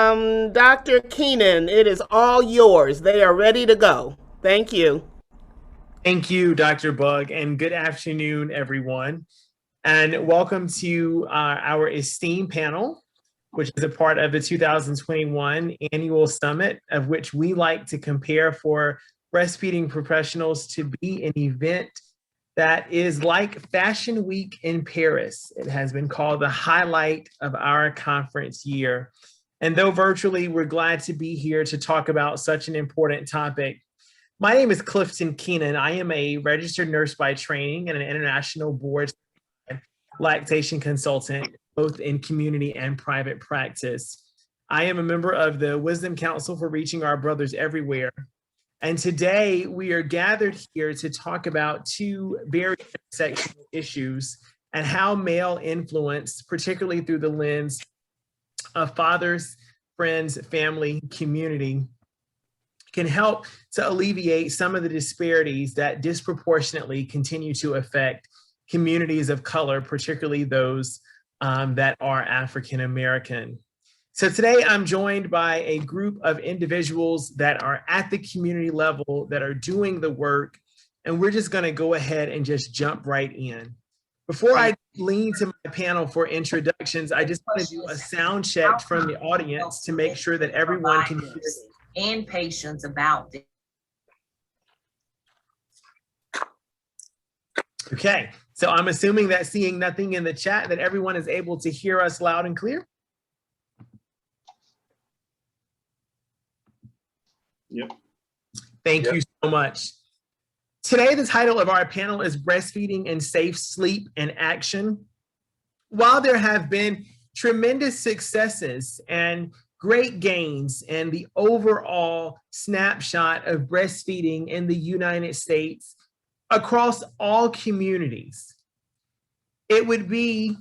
Dr. Kenon, it is all yours. They are ready to go. Thank you. Thank you, Dr. Bugg, and good afternoon, everyone. And welcome to our esteemed panel, which is a part of the 2021 annual summit, of which we like to compare for breastfeeding professionals to be an event that is like Fashion Week in Paris. It has been called the highlight of our conference year. And though virtually, we're glad to be here to talk about such an important topic. My name is Clifton Kenon. I am a registered nurse by training and an international board lactation consultant, both in community and private practice. I am a member of the Wisdom Council for Reaching Our Brothers Everywhere. And today we are gathered here to talk about two very intersectional issues and how male influence, particularly through the lens of fathers, friends, family, community, can help to alleviate some of the disparities that disproportionately continue to affect communities of color, particularly those that are African American. So today I'm joined by a group of individuals that are at the community level that are doing the work, and we're just gonna go ahead and just jump right in. Before I lean to my panel for introductions, I just wanna do a sound check from the audience to make sure that everyone can hear and patients about this. Okay, so I'm assuming that seeing nothing in the chat, that everyone is able to hear us loud and clear? Yep. Thank you so much. Today, the title of our panel is Breastfeeding and Safe Sleep in Action. While there have been tremendous successes and great gains in the overall snapshot of breastfeeding in the United States across all communities, it would be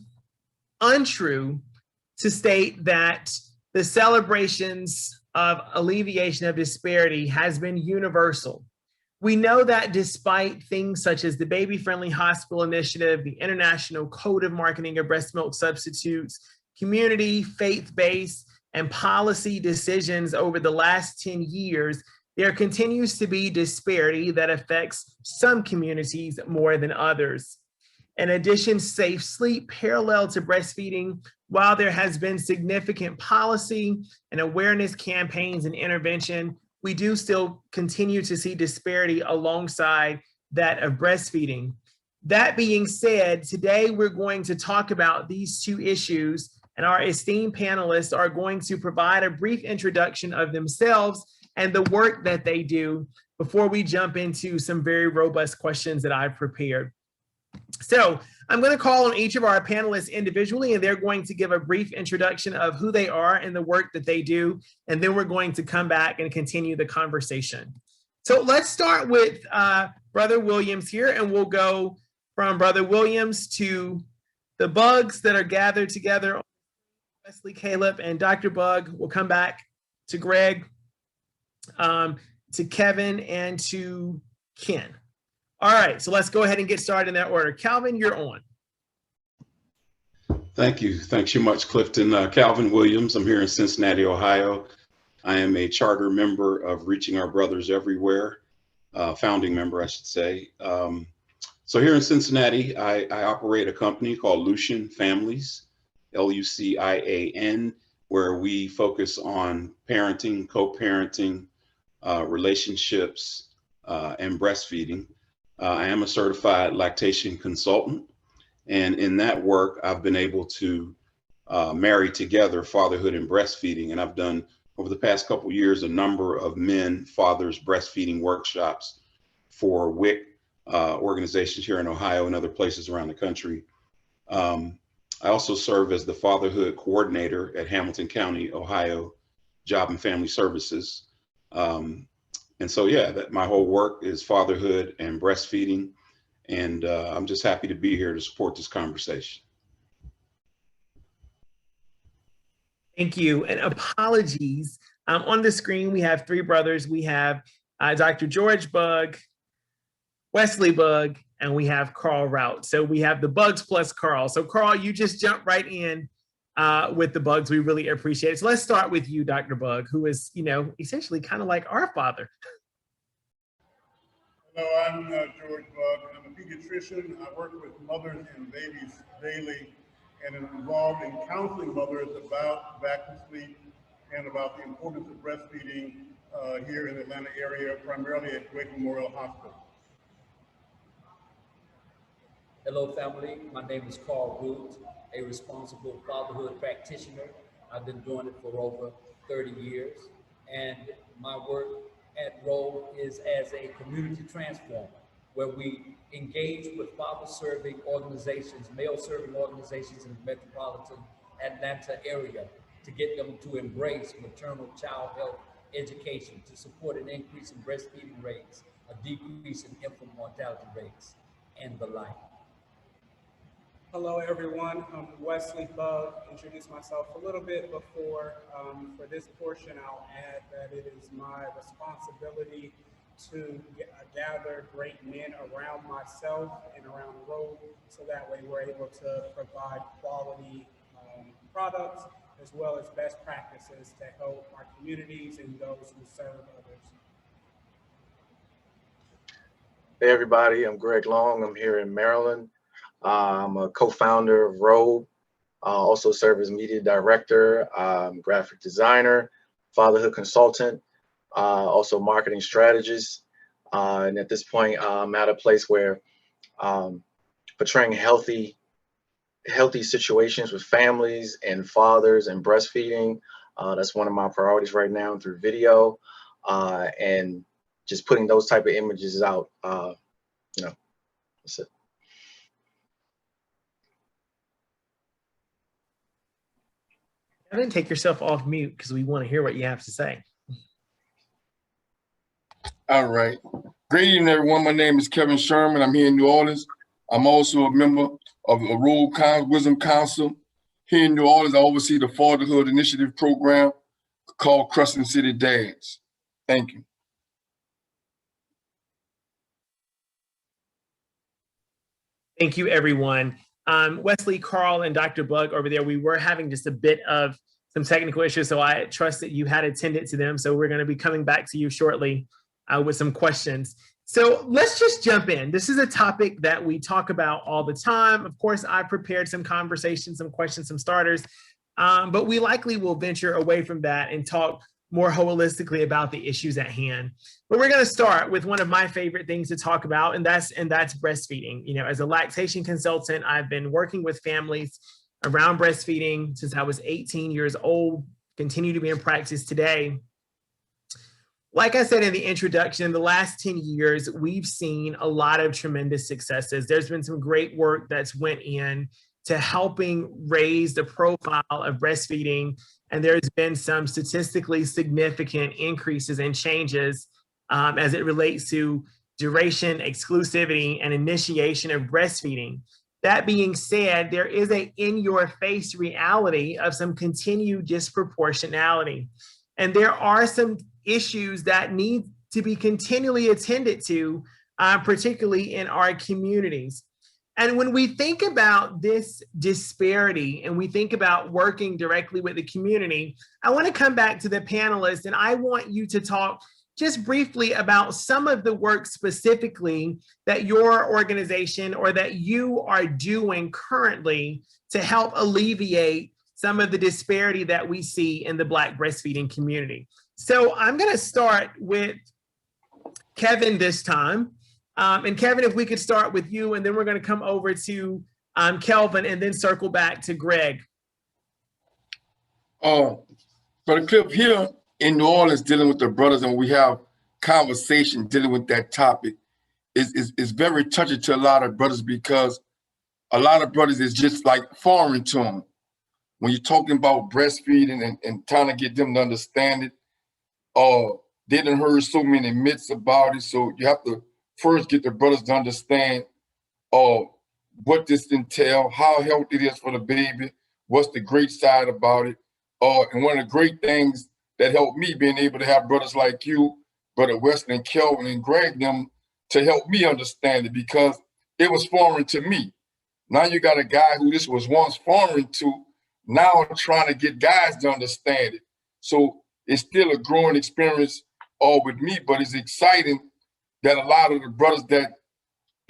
untrue to state that the celebrations of alleviation of disparity has been universal. We know that despite things such as the Baby Friendly Hospital Initiative, the International Code of Marketing of Breast Milk Substitutes, community, faith-based, and policy decisions over the last 10 years, there continues to be disparity that affects some communities more than others. In addition, safe sleep parallel to breastfeeding, while there has been significant policy and awareness campaigns and intervention, we do still continue to see disparity alongside that of breastfeeding. That being said, today we're going to talk about these two issues, and our esteemed panelists are going to provide a brief introduction of themselves and the work that they do before we jump into some very robust questions that I've prepared. So I'm going to call on each of our panelists individually, and they're going to give a brief introduction of who they are and the work that they do, and then we're going to come back and continue the conversation. So let's start with Brother Williams here, and we'll go from Brother Williams to the Buggs that are gathered together, Wesley, Caleb, and Dr. Bugg. We'll come back to Greg, to Kevin, and to Ken. All right, so let's go ahead and get started in that order. Calvin, you're on. Thank you. Thanks so much, Clifton. Calvin Williams, I'm here in Cincinnati, Ohio. I am a charter member of Reaching Our Brothers Everywhere, founding member, I should say. So here in Cincinnati, I operate a company called Lucian Families, Lucian, where we focus on parenting, co-parenting, relationships, and breastfeeding. I am a certified lactation consultant, and in that work, I've been able to marry together fatherhood and breastfeeding, and I've done, over the past couple of years, a number of men, fathers, breastfeeding workshops for WIC organizations here in Ohio and other places around the country. I also serve as the fatherhood coordinator at Hamilton County, Ohio, Job and Family Services. And so, yeah, my whole work is fatherhood and breastfeeding. And I'm just happy to be here to support this conversation. Thank you, and apologies. On the screen, we have three brothers. We have Dr. George Bugg, Wesley Bugg, and we have Carl Rout. So we have the Buggs plus Carl. So Carl, you just jump right in. with the Buggs. We really appreciate it. So let's start with you, Dr. Bugg, who is, essentially kind of like our father. Hello, I'm George Bugg. I'm a pediatrician. I work with mothers and babies daily and am involved in counseling mothers about back to sleep and about the importance of breastfeeding here in the Atlanta area, primarily at Wake Memorial Hospital. Hello, family. My name is Carl Root, a responsible fatherhood practitioner. I've been doing it for over 30 years, and my work at ROBE is as a community transformer, where we engage with father-serving organizations, male-serving organizations in the metropolitan Atlanta area to get them to embrace maternal child health education, to support an increase in breastfeeding rates, a decrease in infant mortality rates, and the like. Hello, everyone. I'm Wesley Bugg. Introduce myself a little bit before. For this portion, I'll add that it is my responsibility to gather great men around myself and around ROBE, so that way we're able to provide quality products as well as best practices to help our communities and those who serve others. Hey everybody, I'm Greg Long. I'm here in Maryland. I'm a co-founder of ROBE, also serve as media director, graphic designer, fatherhood consultant, also marketing strategist. And at this point, I'm at a place where portraying healthy situations with families and fathers and breastfeeding. That's one of my priorities right now through video, and just putting those type of images out. That's it. Kevin, take yourself off mute because we want to hear what you have to say. All right. Great evening, everyone. My name is Kevin Sherman. I'm here in New Orleans. I'm also a member of the ROBE Wisdom Council. Here in New Orleans, I oversee the Fatherhood Initiative program called Crescent City Dads. Thank you. Thank you, everyone. Wesley, Carl, and Dr. Bugg over there, we were having just a bit of some technical issues, so I trust that you had attended to them. So we're going to be coming back to you shortly with some questions. So let's just jump in. This is a topic that we talk about all the time. Of course, I prepared some conversations, some questions, some starters, but we likely will venture away from that and talk more holistically about the issues at hand. But we're going to start with one of my favorite things to talk about, and that's breastfeeding. As a lactation consultant, I've been working with families around breastfeeding since I was 18 years old, continue to be in practice today. Like I said in the introduction, the last 10 years, we've seen a lot of tremendous successes. There's been some great work that's went in to helping raise the profile of breastfeeding. And there's been some statistically significant increases and changes as it relates to duration, exclusivity, and initiation of breastfeeding. That being said, there is an in-your-face reality of some continued disproportionality. And there are some issues that need to be continually attended to, particularly in our communities. And when we think about this disparity and we think about working directly with the community, I want to come back to the panelists and I want you to talk just briefly about some of the work specifically that your organization or that you are doing currently to help alleviate some of the disparity that we see in the Black breastfeeding community. So I'm going to start with Kevin this time. And Kevin, if we could start with you, and then we're going to come over to Kelvin and then circle back to Greg. For the clip here in New Orleans, dealing with the brothers, and we have conversation dealing with that topic, is very touching to a lot of brothers, because a lot of brothers is just like foreign to them. When you're talking about breastfeeding and trying to get them to understand it, they done heard so many myths about it, so you have to first get the brothers to understand what this entails, how healthy it is for the baby, what's the great side about it. And one of the great things that helped me being able to have brothers like you, Brother Wesley and Kelvin and Greg, them to help me understand it, because it was foreign to me. Now you got a guy who this was once foreign to, Now I'm trying to get guys to understand it. So it's still a growing experience with me, but it's exciting that a lot of the brothers that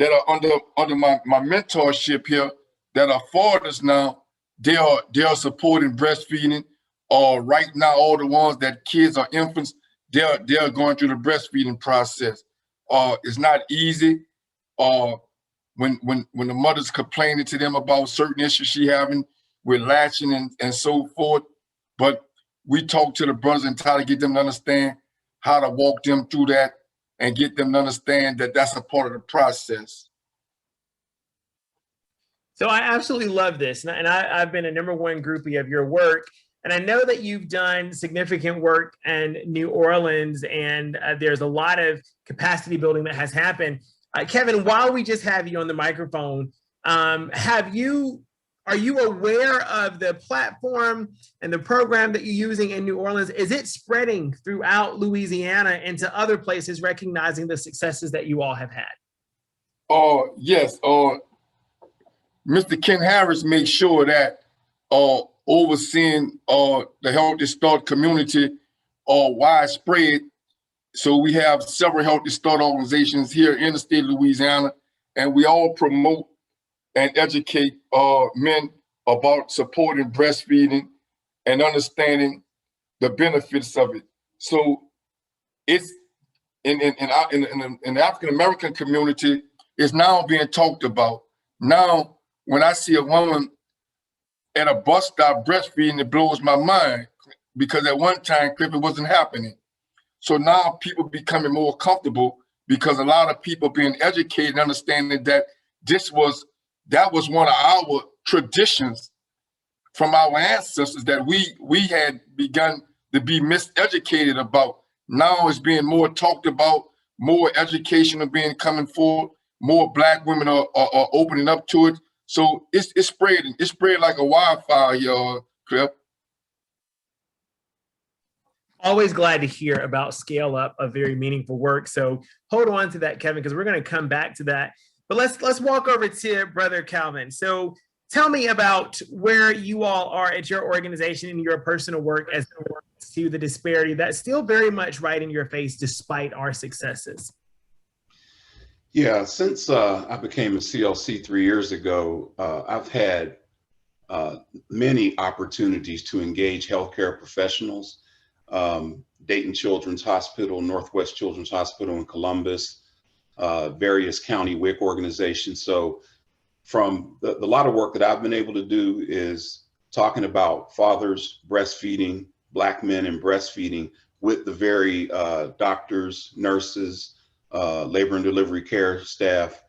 are under my mentorship here, that are fathers now, they are supporting breastfeeding. Right now, all the ones that kids are infants, they're going through the breastfeeding process. It's not easy. When the mother's complaining to them about certain issues she having with latching and so forth, but we talk to the brothers and try to get them to understand how to walk them through that and get them to understand that that's a part of the process. So I absolutely love this. And I've been a #1 groupie of your work. And I know that you've done significant work in New Orleans, and there's a lot of capacity building that has happened. Kevin, while we just have you on the microphone, are you aware of the platform and the program that you're using in New Orleans? Is it spreading throughout Louisiana into other places, recognizing the successes that you all have had? Yes. Mr. Ken Harris made sure that overseeing the Healthy Start community widespread. So we have several Healthy Start organizations here in the state of Louisiana, and we all promote and educate men about supporting breastfeeding and understanding the benefits of it. So it's in the African American community, it's now being talked about. Now, when I see a woman at a bus stop breastfeeding, it blows my mind, because at one time, Clifton wasn't happening. So now people becoming more comfortable, because a lot of people being educated and understanding that that was one of our traditions from our ancestors that we had begun to be miseducated about. Now it's being more talked about, more education are being coming forward, more Black women are opening up to it. So it's spreading. It's spread like a wildfire, y'all, Cliff. Always glad to hear about scale up of very meaningful work. So hold on to that, Kevin, because we're going to come back to that. But let's walk over to Brother Calvin. So tell me about where you all are at your organization and your personal work as it relates to the disparity that's still very much right in your face despite our successes. Yeah, since I became a CLC 3 years ago, I've had many opportunities to engage healthcare professionals. Dayton Children's Hospital, Northwest Children's Hospital in Columbus, various county WIC organizations. So from the lot of work that I've been able to do is talking about fathers breastfeeding, Black men and breastfeeding with the very doctors, nurses, labor and delivery care staff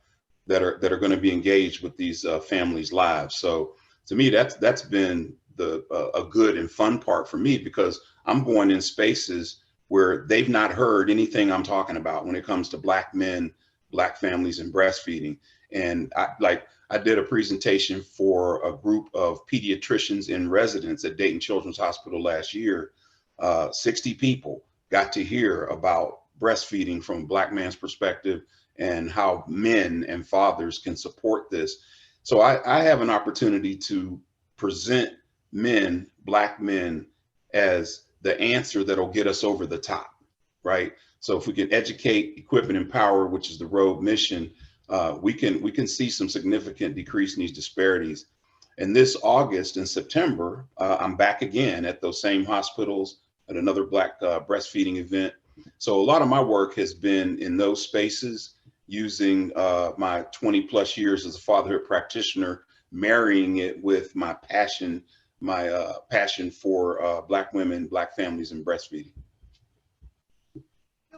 that are going to be engaged with these families' lives. So to me, that's been a good and fun part for me, because I'm going in spaces where they've not heard anything I'm talking about when it comes to Black men, Black families, and breastfeeding. And I did a presentation for a group of pediatricians in residence at Dayton Children's Hospital last year. 60 people got to hear about breastfeeding from a Black man's perspective and how men and fathers can support this. So I have an opportunity to present men, Black men, as the answer that'll get us over the top, right? So if we can educate, equip, and empower, which is the ROBE mission, we can see some significant decrease in these disparities. And this August and September, I'm back again at those same hospitals at another Black breastfeeding event. So a lot of my work has been in those spaces, using my 20+ years as a fatherhood practitioner, marrying it with my passion for Black women, Black families, and breastfeeding.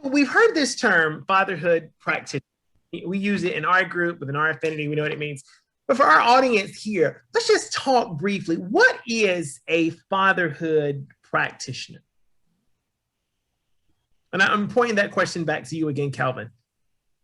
We've heard this term, fatherhood practitioner. We use it in our group, within our affinity, we know what it means. But for our audience here, let's just talk briefly. What is a fatherhood practitioner? And I'm pointing that question back to you again, Calvin.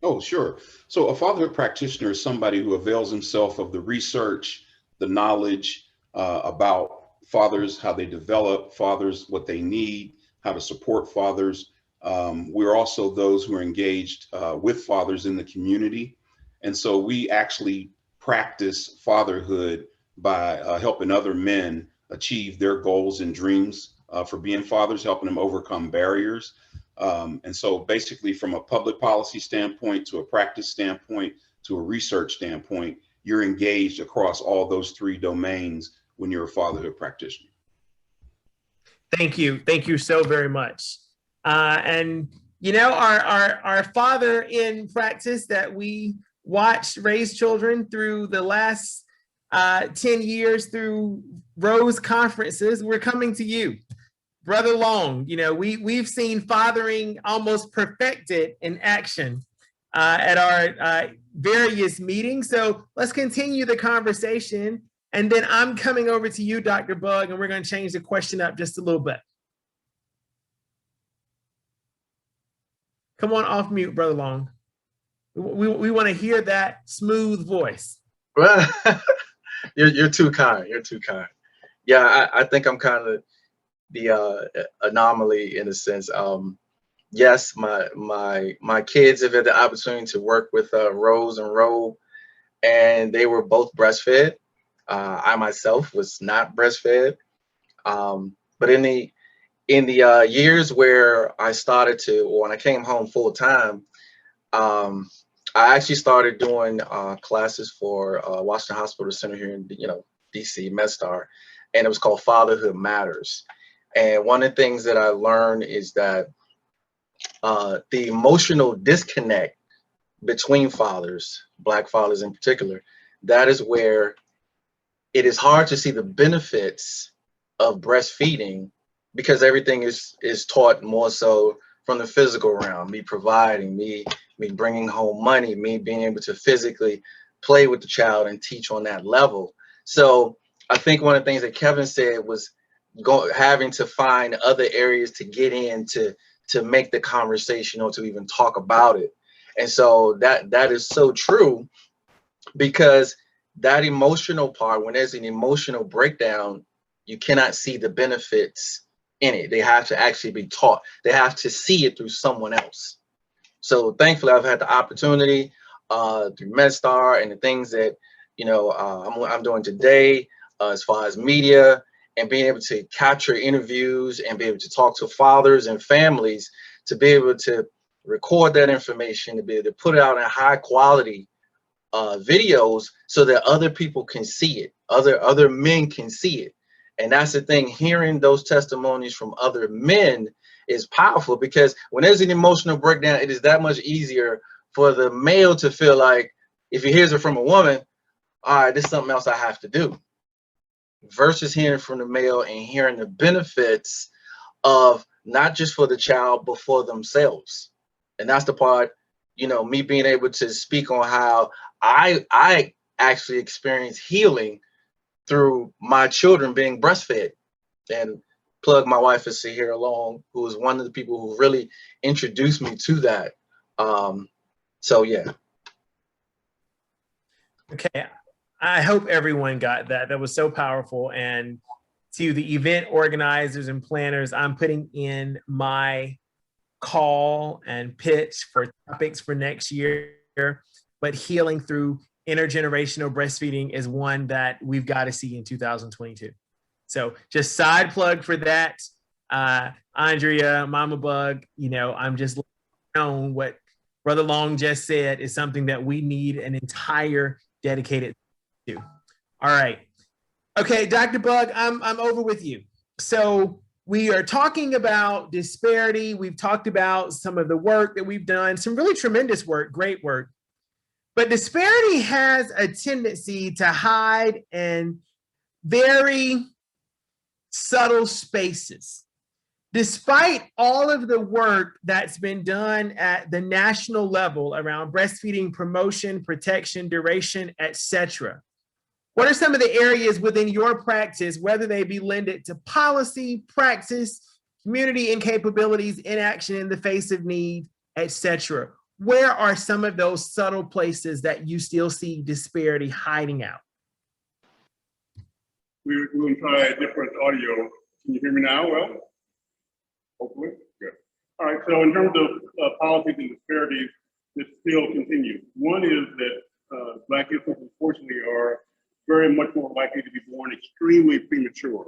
Oh, sure. So a fatherhood practitioner is somebody who avails himself of the research, the knowledge about fathers, how they develop fathers, what they need, how to support fathers. We're also those who are engaged with fathers in the community. And so we actually practice fatherhood by helping other men achieve their goals and dreams for being fathers, helping them overcome barriers. And so basically from a public policy standpoint, to a practice standpoint, to a research standpoint, you're engaged across all those three domains when you're a fatherhood practitioner. Thank you. Thank you so very much. And you know, our father in practice that we watched raise children through the last 10 years through Rose conferences, we're coming to you. Brother Long, you know, we've seen fathering almost perfected in action at our various meetings. So let's continue the conversation. And then I'm coming over to you, Dr. Bugg, and we're going to change the question up just a little bit. Come on off mute, Brother Long. We want to hear that smooth voice. Well, you're too kind. You're too kind. Yeah, I think I'm kind of the anomaly in a sense. Yes, my kids have had the opportunity to work with Rose and ROBE, and they were both breastfed. I myself was not breastfed, but in the years where I started to, or when I came home full time, I actually started doing classes for Washington Hospital Center here in DC, MedStar, and it was called Fatherhood Matters. And one of the things that I learned is that the emotional disconnect between fathers, Black fathers in particular, that is where it is hard to see the benefits of breastfeeding, because everything is taught more so from the physical realm, me providing, me bringing home money, me being able to physically play with the child and teach on that level. So I think one of the things that Kevin said was having to find other areas to get in to make the conversation or to even talk about it. And so that is so true, because that emotional part, when there's an emotional breakdown, you cannot see the benefits in it. They have to actually be taught. They have to see it through someone else. So thankfully, I've had the opportunity through MedStar and the things that I'm doing today as far as media and being able to capture interviews and be able to talk to fathers and families, to be able to record that information, to be able to put it out in high quality videos so that other people can see it, other men can see it. And that's the thing, hearing those testimonies from other men is powerful, because when there's an emotional breakdown, it is that much easier for the male to feel like, if he hears it from a woman, all right, this is something else I have to do, versus hearing from the male and hearing the benefits of not just for the child, but for themselves. And that's the part, me being able to speak on how I actually experienced healing through my children being breastfed. And plug my wife is here along, who was one of the people who really introduced me to that. So yeah. Okay, I hope everyone got that. That was so powerful. And to the event organizers and planners, I'm putting in my call and pitch for topics for next year, but healing through intergenerational breastfeeding is one that we've got to see in 2022. So just side plug for that. Andrea, Mama Bugg, I'm just on what Brother Long just said is something that we need an entire dedicated to. All right. Okay, Dr. Bugg, I'm over with you. So we are talking about disparity. We've talked about some of the work that we've done, some really tremendous work, great work. But disparity has a tendency to hide in very subtle spaces. Despite all of the work that's been done at the national level around breastfeeding promotion, protection, duration, etc., what are some of the areas within your practice, whether they be lended to policy, practice, community and capabilities, inaction in the face of need, etc.? Where are some of those subtle places that you still see disparity hiding out? We're going to try a different audio. Can you hear me now? Well, hopefully, good. All right, so in terms of policies and disparities, this still continues. One is that Black infants, unfortunately, are very much more likely to be born extremely premature.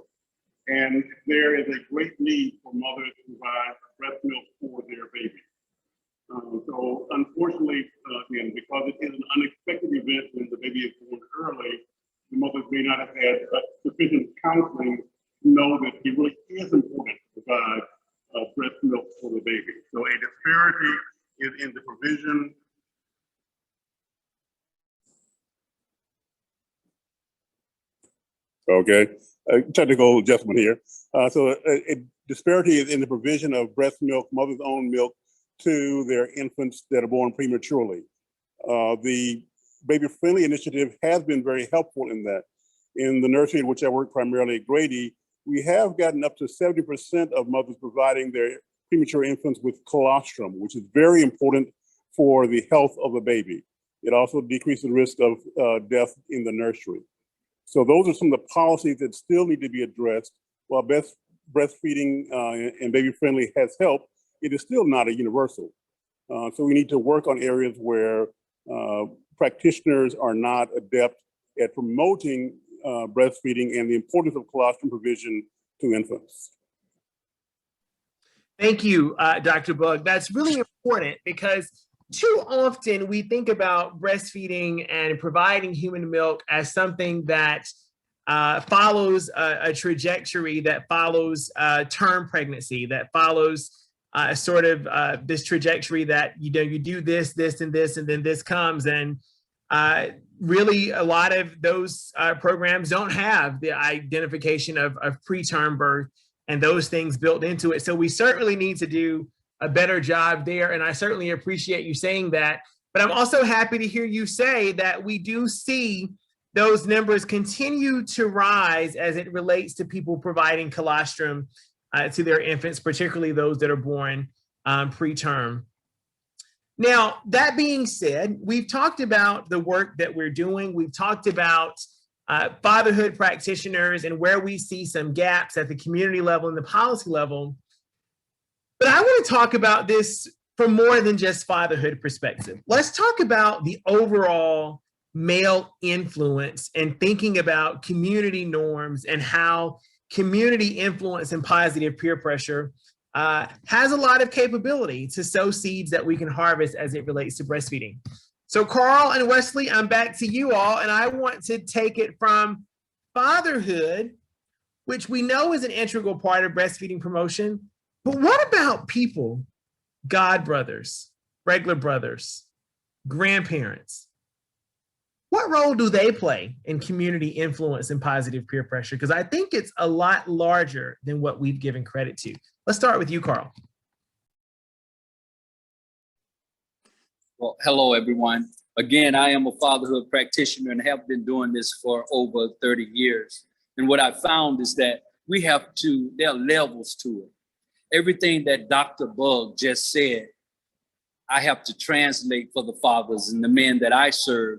And there is a great need for mothers to provide breast milk for their baby. So unfortunately, again, because it is an unexpected event when the baby is born early, the mothers may not have had sufficient counseling to know that it really is important to provide breast milk for the baby. So a disparity is in the provision. Okay, technical adjustment here. So a disparity is in the provision of breast milk, mother's own milk, to their infants that are born prematurely. The Baby Friendly Initiative has been very helpful in that. In the nursery in which I work primarily at Grady, we have gotten up to 70% of mothers providing their premature infants with colostrum, which is very important for the health of the baby. It also decreases the risk of death in the nursery. So those are some of the policies that still need to be addressed. While breastfeeding and Baby Friendly has helped, it is still not a universal. So we need to work on areas where practitioners are not adept at promoting breastfeeding and the importance of colostrum provision to infants. Thank you, Dr. Bugg. That's really important because too often we think about breastfeeding and providing human milk as something that follows a trajectory, that follows term pregnancy, that follows sort of this trajectory that, you know, you do this, this, and this, and then this comes. And really, a lot of those programs don't have the identification of preterm birth and those things built into it. So we certainly need to do a better job there. And I certainly appreciate you saying that. But I'm also happy to hear you say that we do see those numbers continue to rise as it relates to people providing colostrum to their infants, particularly those that are born preterm. Now, that being said, we've talked about the work that we're doing. We've talked about fatherhood practitioners and where we see some gaps at the community level and the policy level. But I want to talk about this from more than just fatherhood perspective. Let's talk about the overall male influence and thinking about community norms and how community influence and positive peer pressure has a lot of capability to sow seeds that we can harvest as it relates to breastfeeding. So Carl and Wesley, I'm back to you all, and I want to take it from fatherhood, which we know is an integral part of breastfeeding promotion. But what about people, god brothers, regular brothers, grandparents? What role do they play in community influence and positive peer pressure? Because I think it's a lot larger than what we've given credit to. Let's start with you, Carl. Well, hello, everyone. Again, I am a fatherhood practitioner and have been doing this for over 30 years. And what I found is that there are levels to it. Everything that Dr. Bugg just said, I have to translate for the fathers and the men that I serve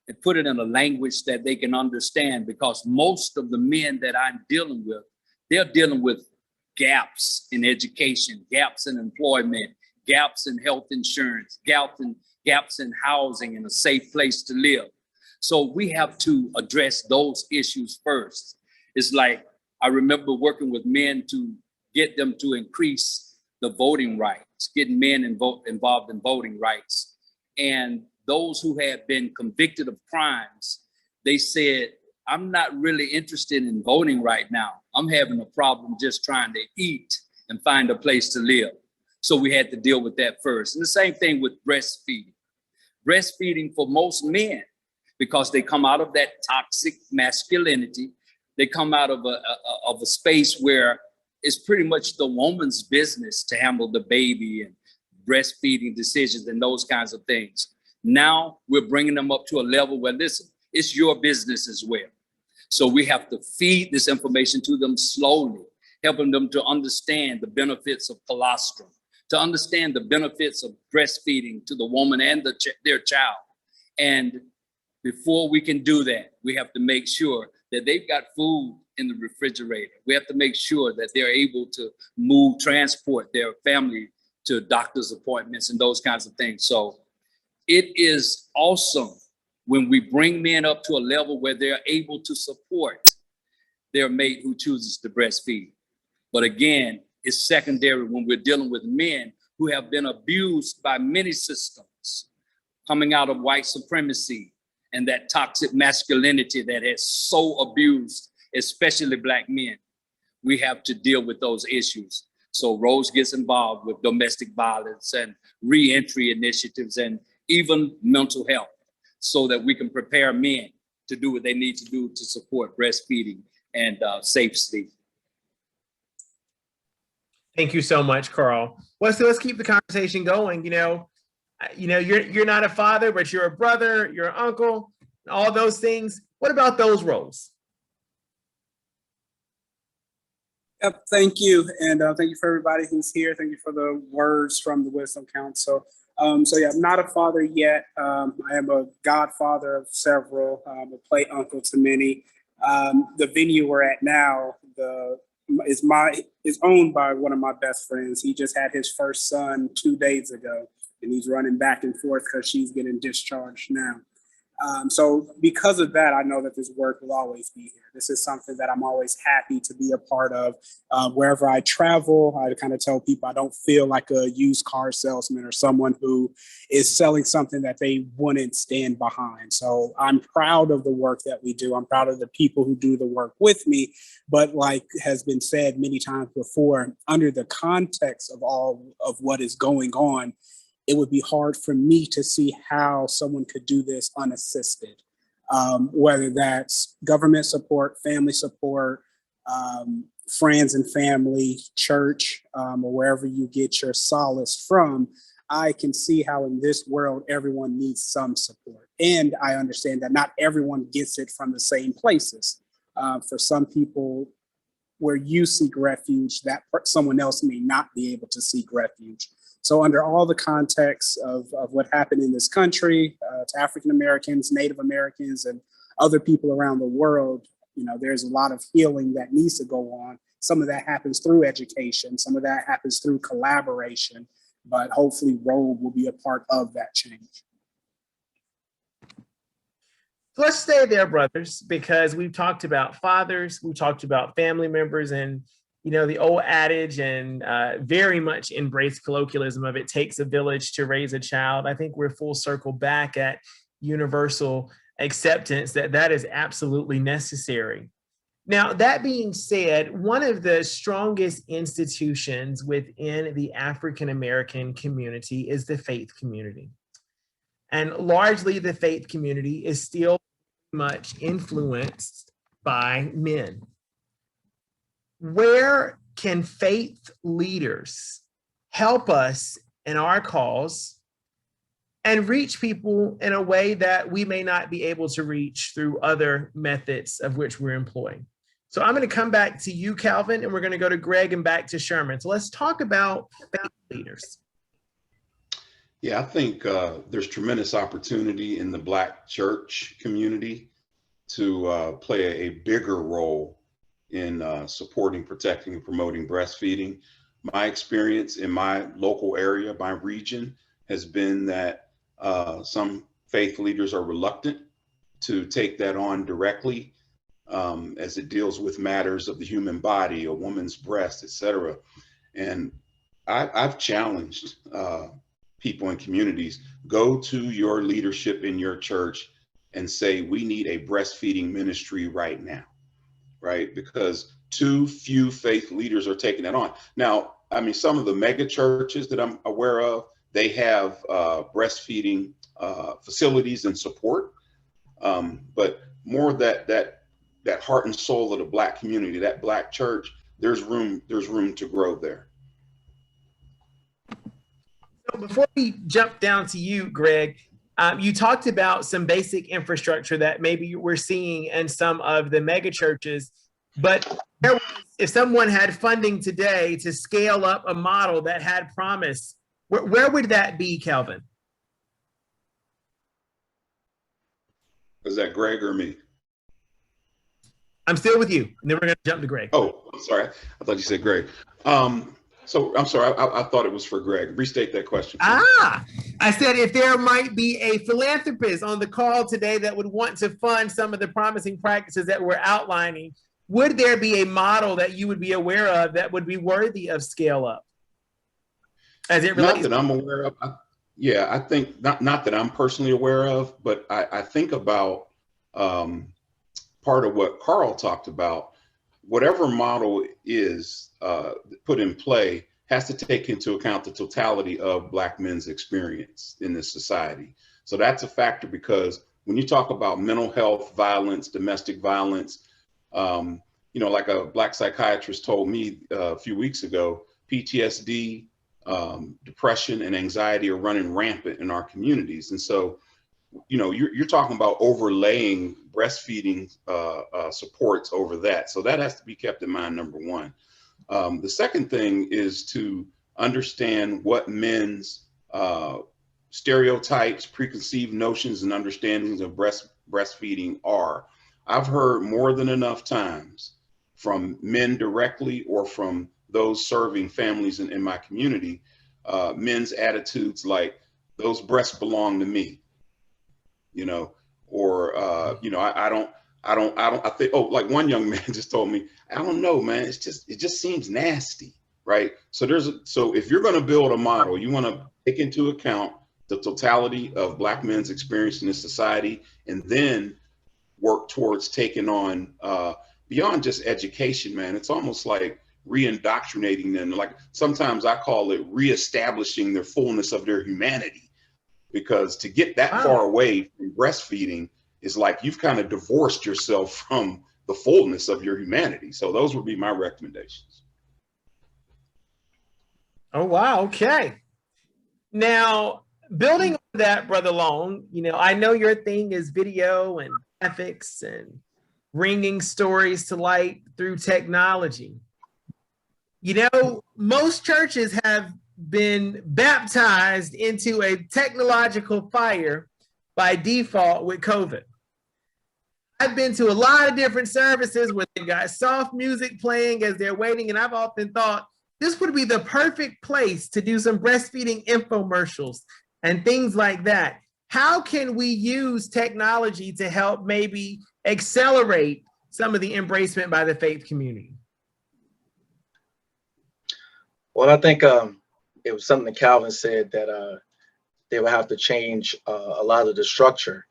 and put it in a language that they can understand, because most of the men that I'm dealing with, they're dealing with gaps in education, gaps in employment, gaps in health insurance, gaps in housing and a safe place to live. So we have to address those issues first. It's like, I remember working with men to get them to increase the voting rights, getting men involved in voting rights. And those who had been convicted of crimes, they said, I'm not really interested in voting right now. I'm having a problem just trying to eat and find a place to live. So we had to deal with that first. And the same thing with breastfeeding. Breastfeeding for most men, because they come out of that toxic masculinity, they come out of a space where it's pretty much the woman's business to handle the baby and breastfeeding decisions and those kinds of things. Now we're bringing them up to a level where, listen, it's your business as well. So we have to feed this information to them slowly, helping them to understand the benefits of colostrum, to understand the benefits of breastfeeding to the woman and their child. And before we can do that, we have to make sure that they've got food in the refrigerator. We have to make sure that they're able to transport their family to doctor's appointments and those kinds of things. So it is awesome when we bring men up to a level where they're able to support their mate who chooses to breastfeed. But again, it's secondary when we're dealing with men who have been abused by many systems coming out of white supremacy and that toxic masculinity that has so abused, especially Black men. We have to deal with those issues. So Rose gets involved with domestic violence and reentry initiatives and even mental health so that we can prepare men to do what they need to do to support breastfeeding and safe sleep. Thank you so much, Carl. Well, so let's keep the conversation going. You're not a father, but you're a brother, you're an uncle, all those things. What about those roles? Yep, thank you. And thank you for everybody who's here. Thank you for the words from the Wisdom Council. So yeah, I'm not a father yet. I am a godfather of several, a play uncle to many. The venue we're at now is owned by one of my best friends. He just had his first son 2 days ago, and he's running back and forth because she's getting discharged now. So because of that, I know that this work will always be here. This is something that I'm always happy to be a part of. Wherever I travel, I kind of tell people I don't feel like a used car salesman or someone who is selling something that they wouldn't stand behind. So I'm proud of the work that we do. I'm proud of the people who do the work with me. But like has been said many times before, under the context of all of what is going on, it would be hard for me to see how someone could do this unassisted, whether that's government support, family support, friends and family, church, or wherever you get your solace from. I can see how in this world, everyone needs some support. And I understand that not everyone gets it from the same places. For some people, where you seek refuge, that someone else may not be able to seek refuge. So under all the context of what happened in this country to African Americans, Native Americans, and other people around the world, there's a lot of healing that needs to go on. Some of that happens through education. Some of that happens through collaboration, but hopefully ROBE will be a part of that change. Let's stay there, brothers, because we've talked about fathers, we've talked about family members, and the old adage and very much embraced colloquialism of it takes a village to raise a child. I think we're full circle back at universal acceptance that is absolutely necessary. Now, that being said, one of the strongest institutions within the African American community is the faith community. And largely the faith community is still much influenced by men. Where can faith leaders help us in our cause and reach people in a way that we may not be able to reach through other methods of which we're employing? So I'm going to come back to you, Calvin, and we're going to go to Greg and back to Sherman. So let's talk about faith leaders. Yeah, I think there's tremendous opportunity in the Black church community to play a bigger role in supporting, protecting, and promoting breastfeeding. My experience in my local area, my region, has been that some faith leaders are reluctant to take that on directly as it deals with matters of the human body, a woman's breast, etc. And I've challenged people in communities, go to your leadership in your church and say, we need a breastfeeding ministry right now. Right? Because too few faith leaders are taking that on. Now, I mean, some of the mega churches that I'm aware of, they have breastfeeding facilities and support, but more that heart and soul of the Black community, that Black church, there's room to grow there. So before we jump down to you, Greg, you talked about some basic infrastructure that maybe we're seeing in some of the mega churches, but if someone had funding today to scale up a model that had promise, where would that be, Calvin? Is that Greg or me? I'm still with you, and then we're going to jump to Greg. Oh, I'm sorry. I thought you said Greg. So I'm sorry. I thought it was for Greg. Restate that question. I said if there might be a philanthropist on the call today that would want to fund some of the promising practices that we're outlining, would there be a model that you would be aware of that would be worthy of scale up? As it relates, not that I'm aware of. Yeah, I think not that I'm personally aware of, but I think about part of what Carl talked about. Whatever model is put in play has to take into account the totality of Black men's experience in this society. So that's a factor, because when you talk about mental health, violence, domestic violence, you know, like a Black psychiatrist told me a few weeks ago, PTSD, depression, and anxiety are running rampant in our communities. And so, you know, you're talking about overlaying breastfeeding supports over that. So that has to be kept in mind, number one. The second thing is to understand what men's stereotypes, preconceived notions, and understandings of breastfeeding are. I've heard more than enough times from men directly or from those serving families in my community, men's attitudes like, those breasts belong to me, you know, or, you know, I think, oh, like one young man just told me, I don't know, man, it just seems nasty, right? So if you're going to build a model, you want to take into account the totality of Black men's experience in this society, and then work towards taking on, beyond just education, man. It's almost like re-indoctrinating them. Like sometimes I call it reestablishing their fullness of their humanity, because to get that far away from breastfeeding is like you've kind of divorced yourself from the fullness of your humanity. So those would be my recommendations. Oh, wow. Okay. Now, building on that, Brother Long, you know, I know your thing is video and ethics and bringing stories to light through technology. You know, most churches have been baptized into a technological fire by default with COVID. I've been to a lot of different services where they've got soft music playing as they're waiting, and I've often thought this would be the perfect place to do some breastfeeding infomercials and things like that. How can we use technology to help maybe accelerate some of the embracement by the faith community? Well, I think it was something that Calvin said that they would have to change a lot of the structure.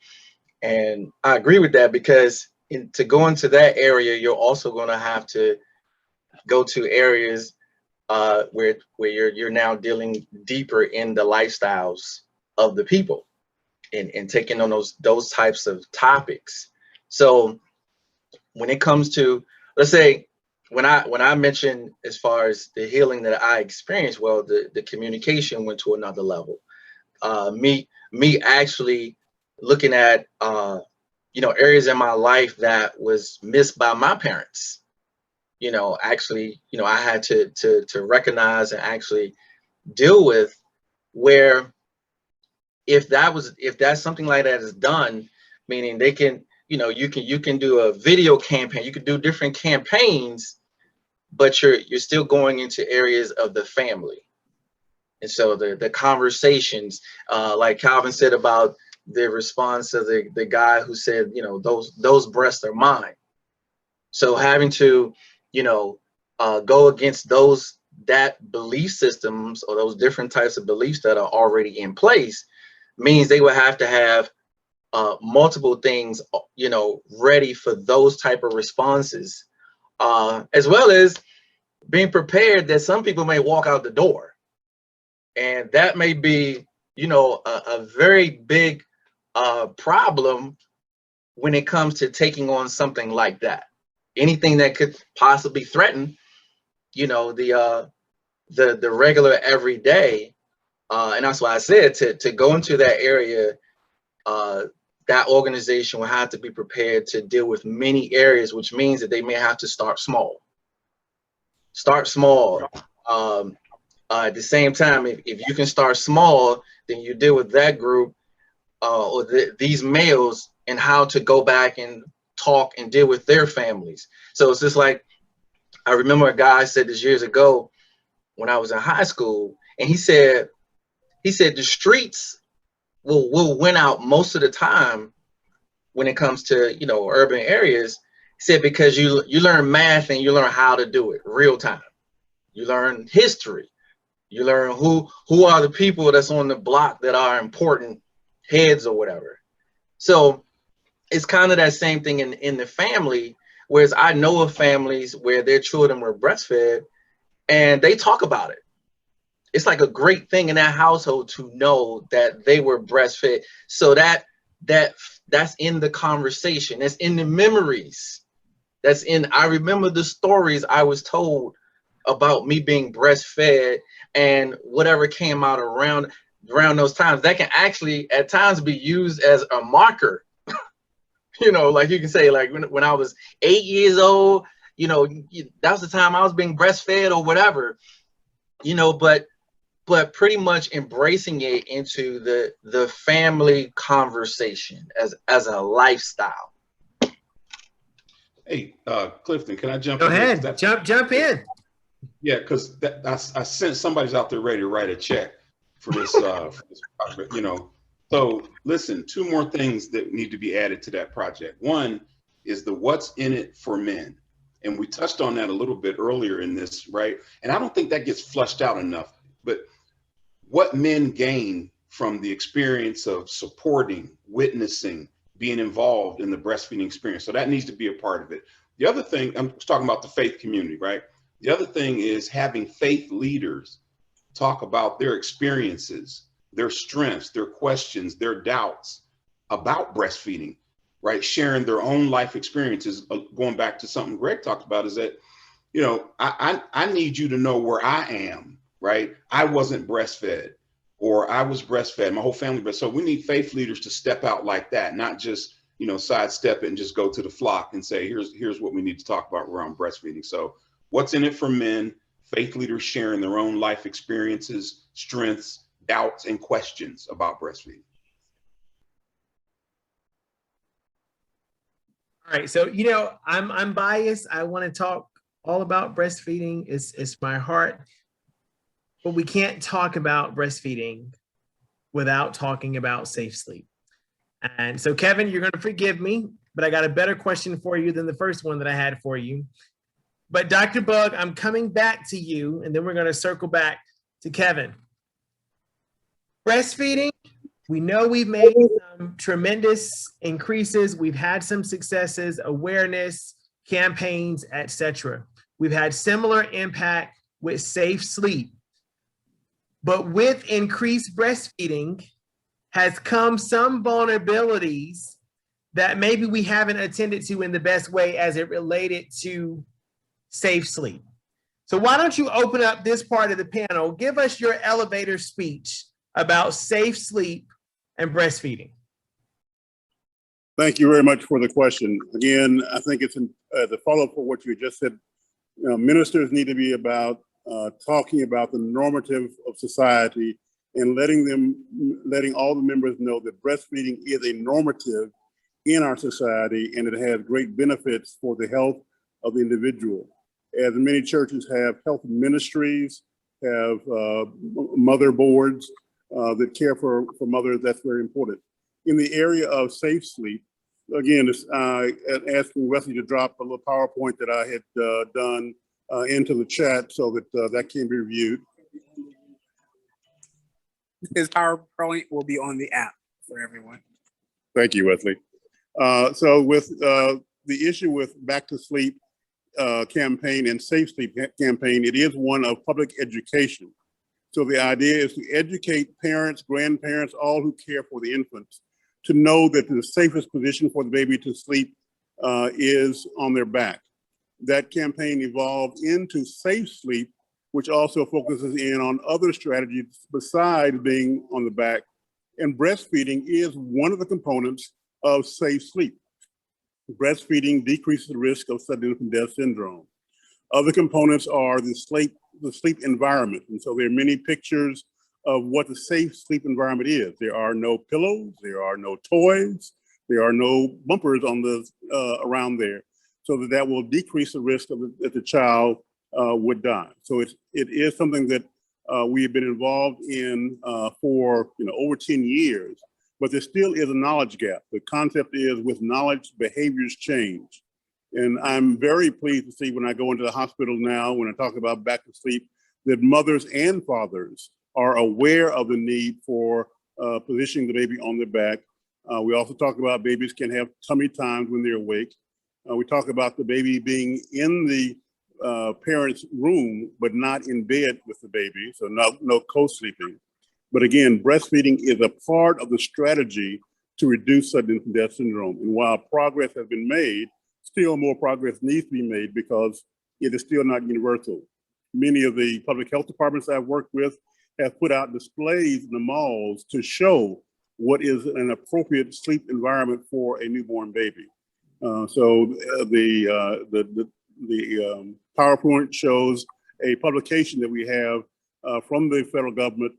And I agree with that, because to go into that area, you're also going to have to go to areas where you're now dealing deeper in the lifestyles of the people and taking on those types of topics. So when it comes to, let's say, when I mentioned as far as the healing that I experienced, well, the communication went to another level. Me actually looking at you know, areas in my life that was missed by my parents. You know, actually, you know, I had to recognize and actually deal with, where if that's something like that is done, meaning they can, you know, you can do a video campaign, you can do different campaigns, but you're still going into areas of the family. And so the conversations, like Calvin said about the response of the guy who said, you know, those breasts are mine. So having to, you know, go against that belief systems or those different types of beliefs that are already in place means they would have to have multiple things, you know, ready for those type of responses, as well as being prepared that some people may walk out the door, and that may be, you know, a very big problem when it comes to taking on something like that. Anything that could possibly threaten, you know, the regular everyday, and that's why I said to go into that area, that organization will have to be prepared to deal with many areas, which means that they may have to start small. At the same time, if you can start small, then you deal with that group or these males, and how to go back and talk and deal with their families. So it's just like, I remember a guy said this years ago when I was in high school, and he said the streets will win out most of the time when it comes to, you know, urban areas. He said because you learn math and you learn how to do it real time. You learn history. You learn who are the people that's on the block that are important heads or whatever. So it's kind of that same thing in the family. Whereas I know of families where their children were breastfed and they talk about it. It's like a great thing in that household to know that they were breastfed. So that's in the conversation. That's in the memories. I remember the stories I was told about me being breastfed and whatever came out around those times. That can actually at times be used as a marker. You know, like you can say, like when I was 8 years old, you know, that was the time I was being breastfed or whatever, you know, but pretty much embracing it into the family conversation as a lifestyle. Hey, Clifton, can I jump Go in here? ahead, jump in. Yeah, because I sense somebody's out there ready to write a check for this, for this project, you know. So listen, two more things that need to be added to that project. One is the what's in it for men. And we touched on that a little bit earlier in this, right? And I don't think that gets flushed out enough, but what men gain from the experience of supporting, witnessing, being involved in the breastfeeding experience. So that needs to be a part of it. The other thing, I'm talking about the faith community, right? The other thing is having faith leaders talk about their experiences, their strengths, their questions, their doubts about breastfeeding, right? Sharing their own life experiences. Going back to something Greg talked about is that, you know, I need you to know where I am, right? I wasn't breastfed, or I was breastfed, my whole family breastfed. So we need faith leaders to step out like that, not just, you know, sidestep it and just go to the flock and say, here's what we need to talk about around breastfeeding. So what's in it for men, faith leaders sharing their own life experiences, strengths, doubts, and questions about breastfeeding. All right, so, you know, I'm biased. I want to talk all about breastfeeding. It's my heart, but we can't talk about breastfeeding without talking about safe sleep. And so, Kevin, you're going to forgive me, but I got a better question for you than the first one that I had for you. But Dr. Bugg, I'm coming back to you, and then we're going to circle back to Kevin. Breastfeeding, we know we've made some tremendous increases. We've had some successes, awareness, campaigns, etc. We've had similar impact with safe sleep. But with increased breastfeeding has come some vulnerabilities that maybe we haven't attended to in the best way as it related to safe sleep. So why don't you open up this part of the panel, give us your elevator speech about safe sleep and breastfeeding. Thank you very much for the question. Again, I think it's the follow-up for what you just said. You know, ministers need to be about talking about the normative of society and letting all the members know that breastfeeding is a normative in our society, and it has great benefits for the health of the individual. As many churches have health ministries, have mother boards that care for mothers, that's very important. In the area of safe sleep, again, asking Wesley to drop a little PowerPoint that I had done into the chat so that that can be reviewed. His PowerPoint will be on the app for everyone. Thank you, Wesley. So with the issue with Back to Sleep campaign and Safe Sleep campaign, it is one of public education. So the idea is to educate parents, grandparents, all who care for the infants, to know that the safest position for the baby to sleep is on their back. That campaign evolved into Safe Sleep, which also focuses in on other strategies besides being on the back. And breastfeeding is one of the components of safe sleep. Breastfeeding decreases the risk of sudden infant death syndrome. Other components are the sleep environment. And so there are many pictures of what the safe sleep environment is. There are no pillows, there are no toys, there are no bumpers on the around there, so that will decrease the risk of that the child would die. So it is something that we have been involved in for over 10 years. but there still is a knowledge gap. The concept is with knowledge, behaviors change. And I'm very pleased to see when I go into the hospital now, when I talk about back to sleep, that mothers and fathers are aware of the need for positioning the baby on their back. We also talk about babies can have tummy times when they're awake. We talk about the baby being in the parent's room, but not in bed with the baby, so no co-sleeping. But again, breastfeeding is a part of the strategy to reduce sudden infant death syndrome. And while progress has been made, still more progress needs to be made because it is still not universal. Many of the public health departments I've worked with have put out displays in the malls to show what is an appropriate sleep environment for a newborn baby. So the PowerPoint shows a publication that we have from the federal government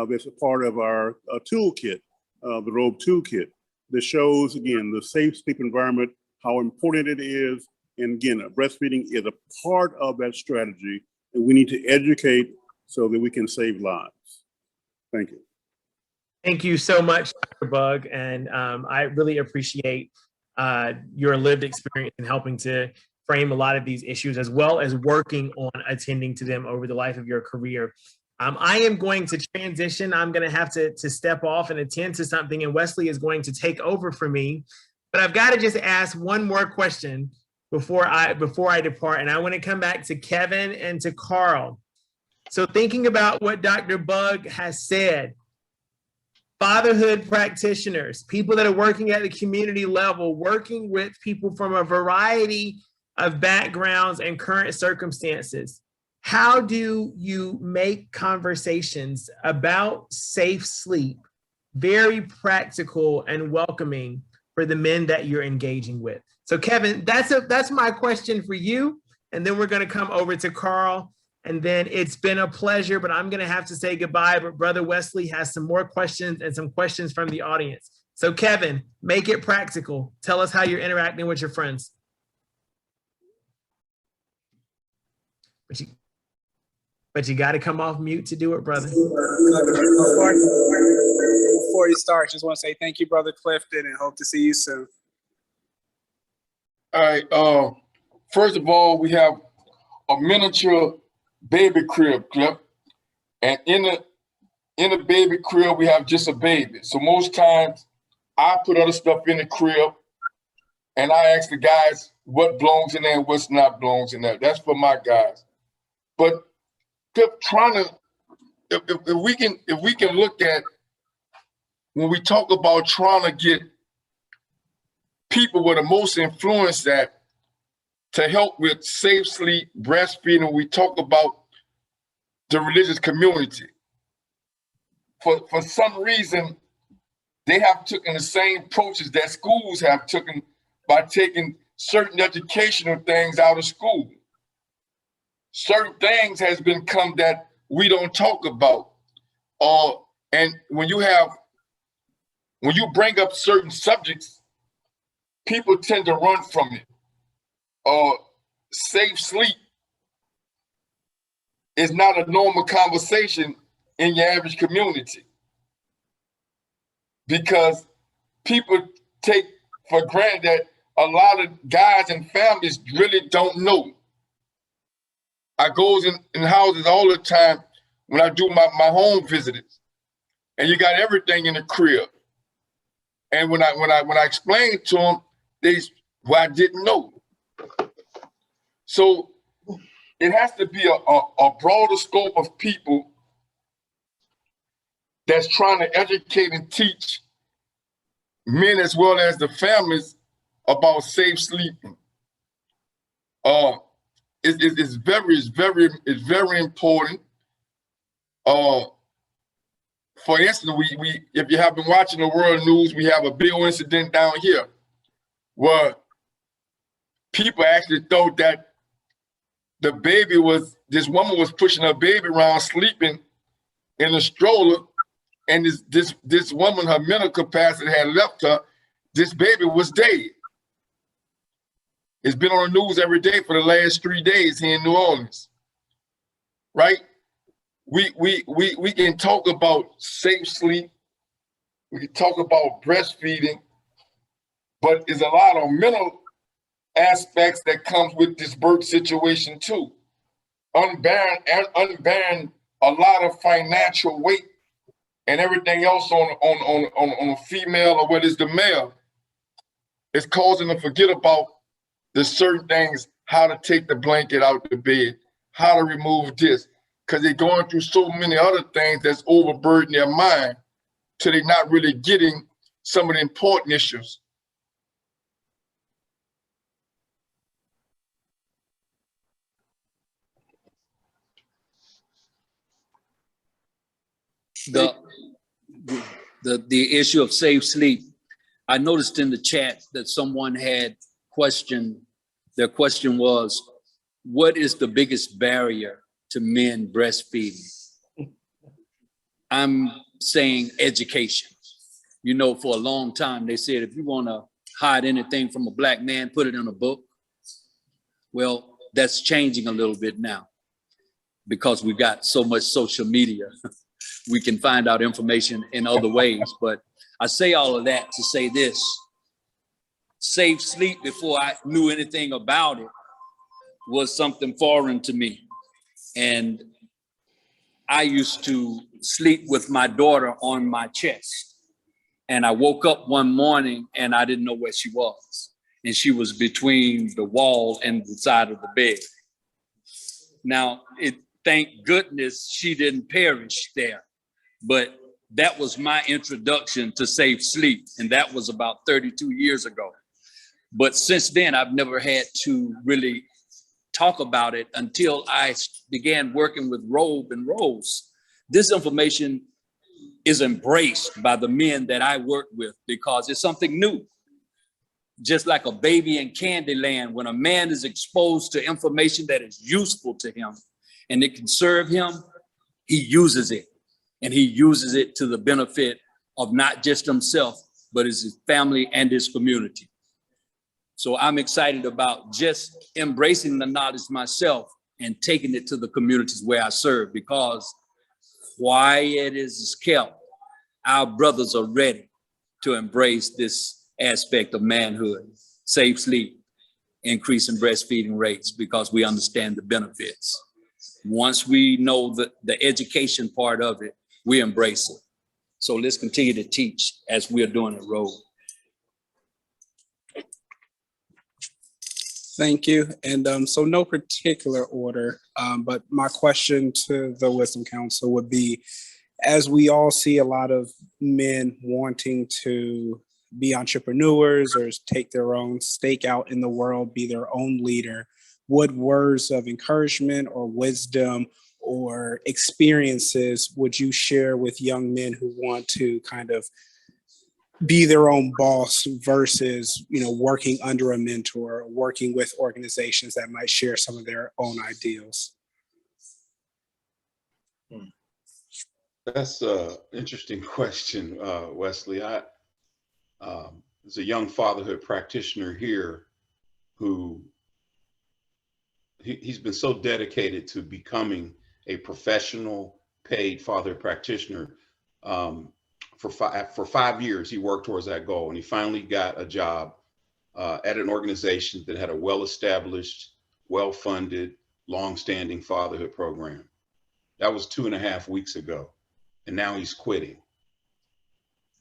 that's a part of our toolkit, the ROBE toolkit, that shows, again, the safe sleep environment, how important it is. And again, breastfeeding is a part of that strategy, and we need to educate so that we can save lives. Thank you. Thank you so much, Dr. Bugg. And I really appreciate your lived experience in helping to frame a lot of these issues, as well as working on attending to them over the life of your career. I am going to transition. I'm going to have to step off and attend to something, and Wesley is going to take over for me. But I've got to just ask one more question before I depart, and I want to come back to Kevin and to Carl. So thinking about what Dr. Bugg has said, fatherhood practitioners, people that are working at the community level, working with people from a variety of backgrounds and current circumstances. How do you make conversations about safe sleep very practical and welcoming for the men that you're engaging with? So Kevin, that's my question for you. And then we're going to come over to Carl. And then it's been a pleasure, but I'm going to have to say goodbye. But Brother Wesley has some more questions and some questions from the audience. So Kevin, make it practical. Tell us how you're interacting with your friends. But you got to come off mute to do it, brother. Before you start, just want to say thank you, Brother Clifton, and hope to see you soon. All right. First of all, we have a miniature baby crib, Clip, and in a baby crib we have just a baby. So most times I put other stuff in the crib, and I ask the guys what belongs in there and what's not belongs in there. That's for my guys. But Clip, if we can look at when we talk about trying to get people with the most influence that to help with safe sleep, breastfeeding, we talk about the religious community. For some reason, they have taken the same approaches that schools have taken by taking certain educational things out of school. Certain things has become that we don't talk about. And when you bring up certain subjects, people tend to run from it. Safe sleep is not a normal conversation in your average community because people take for granted that a lot of guys and families really don't know. I goes in houses all the time when I do my home visits, and you got everything in the crib. And when I explain to them, I didn't know. So it has to be a broader scope of people that's trying to educate and teach men as well as the families about safe sleeping. It's very important. For instance, we if you have been watching the world news, we have a big incident down here where people actually thought that this woman was pushing her baby around sleeping in a stroller, and this woman, her mental capacity had left her. This baby was dead. It's been on the news every day for the last 3 days here in New Orleans, right? We can talk about safe sleep, we can talk about breastfeeding, but there's a lot of mental aspects that comes with this birth situation too. Unbearing a lot of financial weight and everything else on a female or whether it's the male. It's causing them to forget about the certain things, how to take the blanket out the bed, how to remove this, because they're going through so many other things that's overburdening their mind till they're not really getting some of the important issues. The issue of safe sleep. I noticed in the chat that someone had questioned, their question was, what is the biggest barrier to men breastfeeding? I'm saying education. You know, for a long time, they said, if you want to hide anything from a black man, put it in a book. Well, that's changing a little bit now because we've got so much social media. We can find out information in other ways, but I say all of that to say this: safe sleep, before I knew anything about it, was something foreign to me. And I used to sleep with my daughter on my chest. And I woke up one morning and I didn't know where she was. And she was between the wall and the side of the bed. Now, thank goodness she didn't perish there. But that was my introduction to safe sleep. And that was about 32 years ago. But since then, I've never had to really talk about it until I began working with ROBE and Rose. This information is embraced by the men that I work with because it's something new. Just like a baby in Candyland, when a man is exposed to information that is useful to him and it can serve him, he uses it. And he uses it to the benefit of not just himself, but his family and his community. So I'm excited about just embracing the knowledge myself and taking it to the communities where I serve, because quiet is kept, our brothers are ready to embrace this aspect of manhood, safe sleep, increasing breastfeeding rates, because we understand the benefits. Once we know the education part of it, we embrace it. So let's continue to teach as we are doing at ROBE. Thank you. And so no particular order, but my question to the Wisdom Council would be, as we all see a lot of men wanting to be entrepreneurs or take their own stake out in the world, be their own leader, what words of encouragement or wisdom or experiences would you share with young men who want to kind of be their own boss versus, you know, working under a mentor, working with organizations that might share some of their own ideals? That's an interesting question, Wesley. There's a young fatherhood practitioner here who he's been so dedicated to becoming a professional paid father practitioner. For 5 years, he worked towards that goal, and he finally got a job at an organization that had a well-established, well-funded, long-standing fatherhood program. That was 2.5 weeks ago, and now he's quitting,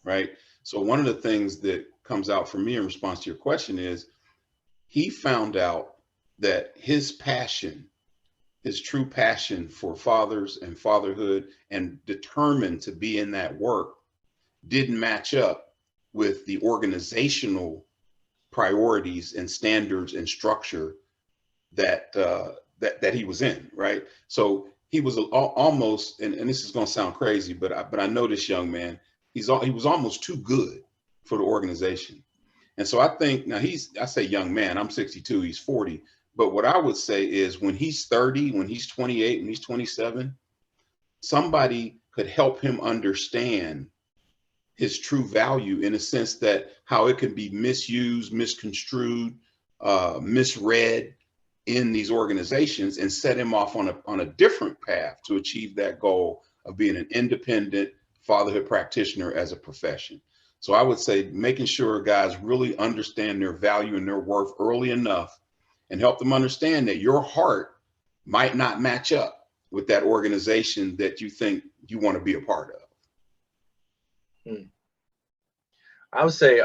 right? So one of the things that comes out for me in response to your question is he found out that his passion, his true passion for fathers and fatherhood, and determined to be in that work, didn't match up with the organizational priorities and standards and structure that that he was in, right? So he was almost, and this is going to sound crazy, but I know this young man, he was almost too good for the organization. And so I think now I say young man, I'm 62, he's 40. But what I would say is when he's 30, when he's 28, when he's 27, somebody could help him understand his true value, in a sense that how it can be misused, misconstrued, misread in these organizations, and set him off on a different path to achieve that goal of being an independent fatherhood practitioner as a profession. So I would say making sure guys really understand their value and their worth early enough and help them understand that your heart might not match up with that organization that you think you want to be a part of. I would say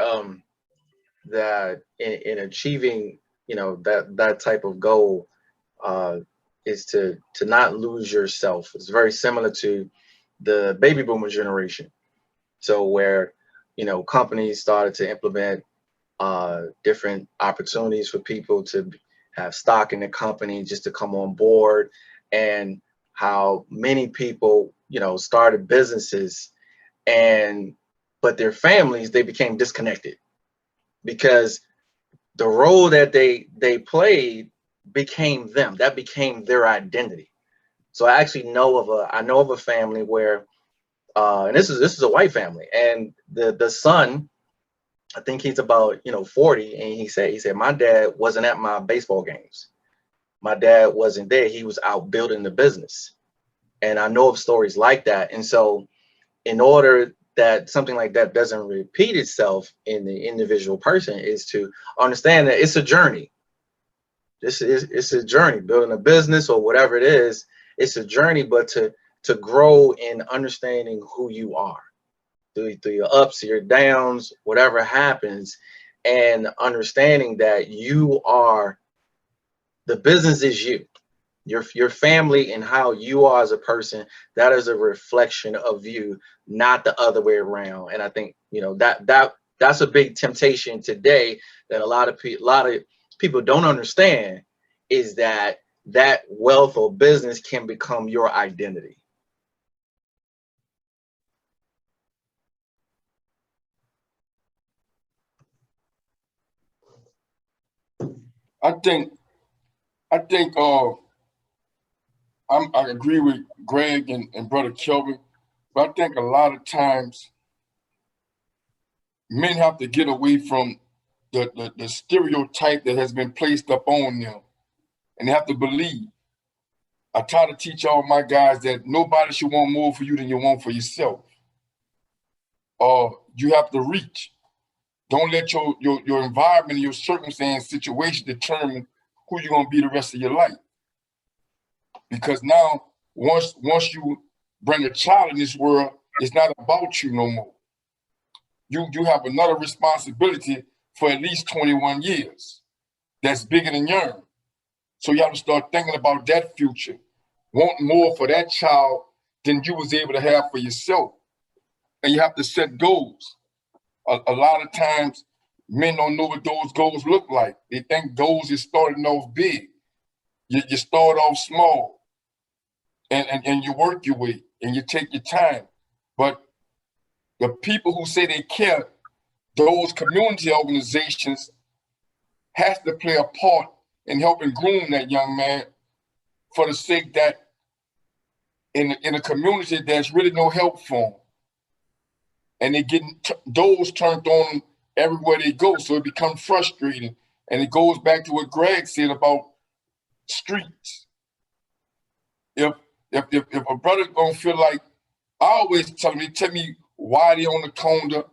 that in achieving, that type of goal is to not lose yourself. It's very similar to the baby boomer generation. So where, companies started to implement different opportunities for people to have stock in the company just to come on board, and how many people, started businesses but their families, they became disconnected because the role that they played became them. That became their identity. So I actually know of a family where, and this is a white family, and the son, I think he's about 40, and he said my dad wasn't at my baseball games. My dad wasn't there. He was out building the business. And I know of stories like that. And so in order that something like that doesn't repeat itself in the individual person, is to understand that it's a journey. It's a journey, building a business or whatever it is. It's a journey, but to grow in understanding who you are through your ups, your downs, whatever happens, and understanding that you are, the business is you. Your family and how you are as a person, that is a reflection of you, not the other way around. And I think that's a big temptation today that a lot of people don't understand, is that wealth or business can become your identity. I agree with Greg and Brother Kelvin, but I think a lot of times men have to get away from the stereotype that has been placed up on them, and they have to believe. I try to teach all my guys that nobody should want more for you than you want for yourself. You have to reach. Don't let your environment, your circumstance, situation determine who you're gonna be the rest of your life. Because now, once you bring a child in this world, it's not about you no more. You have another responsibility for at least 21 years. That's bigger than yours. So you have to start thinking about that future. Want more for that child than you was able to have for yourself. And you have to set goals. A lot of times, men don't know what those goals look like. They think goals is starting off big. You start off small. And you work your way and you take your time. But the people who say they care, those community organizations has to play a part in helping groom that young man, for the sake that in a community there's really no help for them. And they getting doors turned on them everywhere they go, so it becomes frustrating. And it goes back to what Greg said about streets. If a brother gonna feel like, I always tell me why they on the corner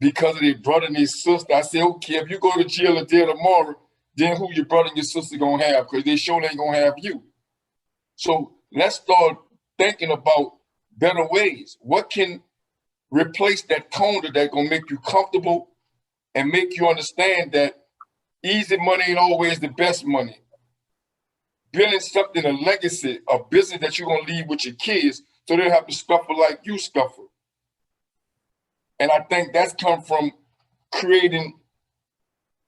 because of their brother and their sister. I say, okay, if you go to jail a day tomorrow, then who your brother and your sister gonna have? Because they sure ain't gonna have you. So let's start thinking about better ways. What can replace that corner that gonna make you comfortable and make you understand that easy money ain't always the best money. Building something, a legacy, a business that you're gonna leave with your kids so they don't have to suffer like you suffer. And I think that's come from creating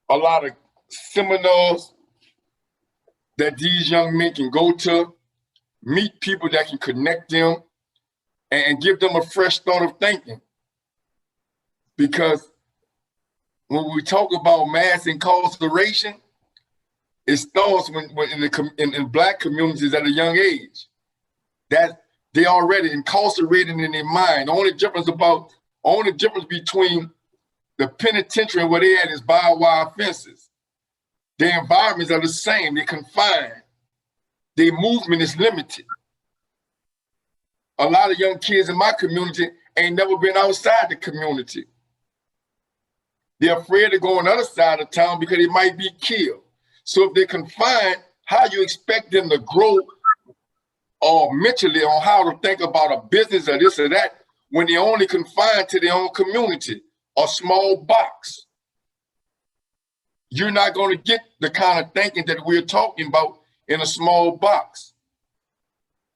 a lot of seminars that these young men can go to, meet people that can connect them and give them a fresh start of thinking. Because when we talk about mass incarceration, it starts when in Black communities at a young age, that they already incarcerated in their mind. The only difference between the penitentiary and where they at is barbed wire fences. Their environments are the same. They're confined. Their movement is limited. A lot of young kids in my community ain't never been outside the community. They're afraid to go on the other side of town because they might be killed. So if they're confined, how you expect them to grow or mentally on how to think about a business or this or that when they're only confined to their own community or small box? You're not going to get the kind of thinking that we're talking about in a small box.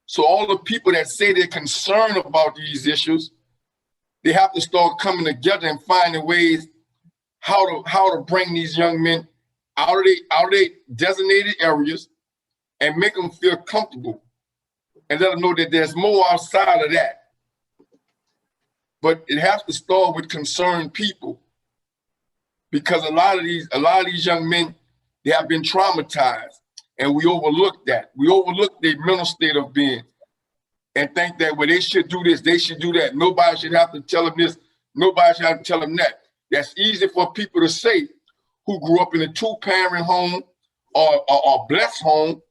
So all the people that say they're concerned about these issues, they have to start coming together and finding ways how to bring these young men out of their designated areas and make them feel comfortable and let them know that there's more outside of that. But it has to start with concerned people, because a lot of these young men, they have been traumatized, and we overlook that. We overlook their mental state of being and think that, well, they should do this, they should do that. Nobody should have to tell them this, nobody should have to tell them that. That's easy for people to say who grew up in a 2-parent home or a blessed home,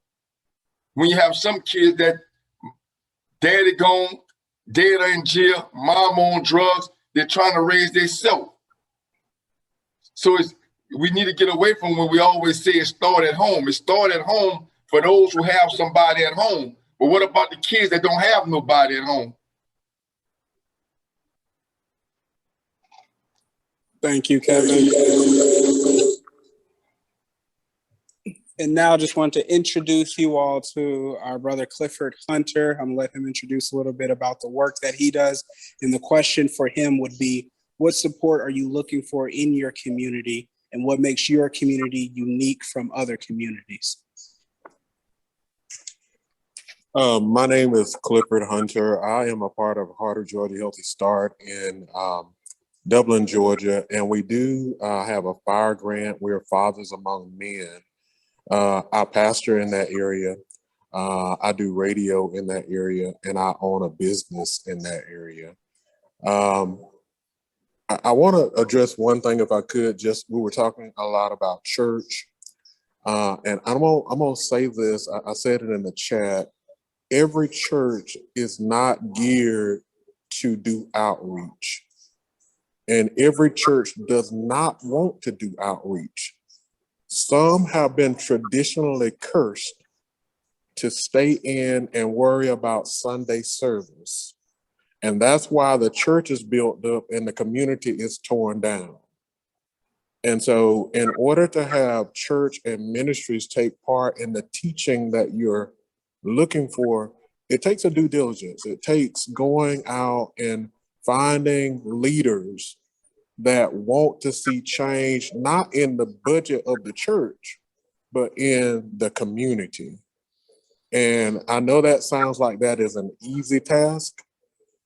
when you have some kids that daddy gone, dad in jail, mom on drugs, they're trying to raise themselves. So we need to get away from when we always say it start at home. It start at home for those who have somebody at home. But what about the kids that don't have nobody at home? Thank you, Kevin. And now I just want to introduce you all to our brother Clifford Hunter. I'm gonna let him introduce a little bit about the work that he does. And the question for him would be, what support are you looking for in your community, and what makes your community unique from other communities? My name is Clifford Hunter. I am a part of Heart of Georgia Healthy Start in Dublin, Georgia, and we do have a fire grant. We're Fathers Among Men. I pastor in that area. I do radio in that area, and I own a business in that area. I want to address one thing, if I could. We were talking a lot about church, and I'm gonna say this. I said it in the chat. Every church is not geared to do outreach, and every church does not want to do outreach. Some have been traditionally cursed to stay in and worry about Sunday service. And that's why the church is built up and the community is torn down. And so in order to have church and ministries take part in the teaching that you're looking for, it takes a due diligence. It takes going out and finding leaders that want to see change, not in the budget of the church, but in the community. And I know that sounds like that is an easy task,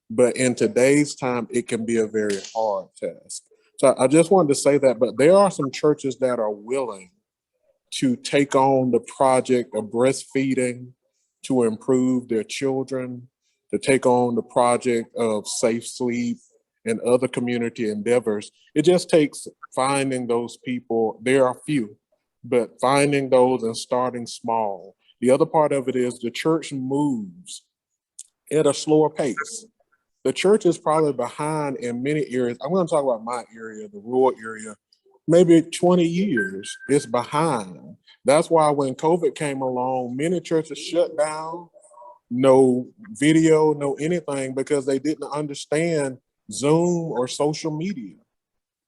but in today's time, it can be a very hard task. So I just wanted to say that, but there are some churches that are willing to take on the project of breastfeeding to improve their children, to take on the project of safe sleep and other community endeavors. It just takes finding those people. There are few, but finding those and starting small. The other part of it is the church moves at a slower pace. The church is probably behind in many areas. I'm going to talk about my area, the rural area, maybe 20 years. It's behind. That's why when COVID came along, many churches shut down, no video, no anything, because they didn't understand Zoom or social media.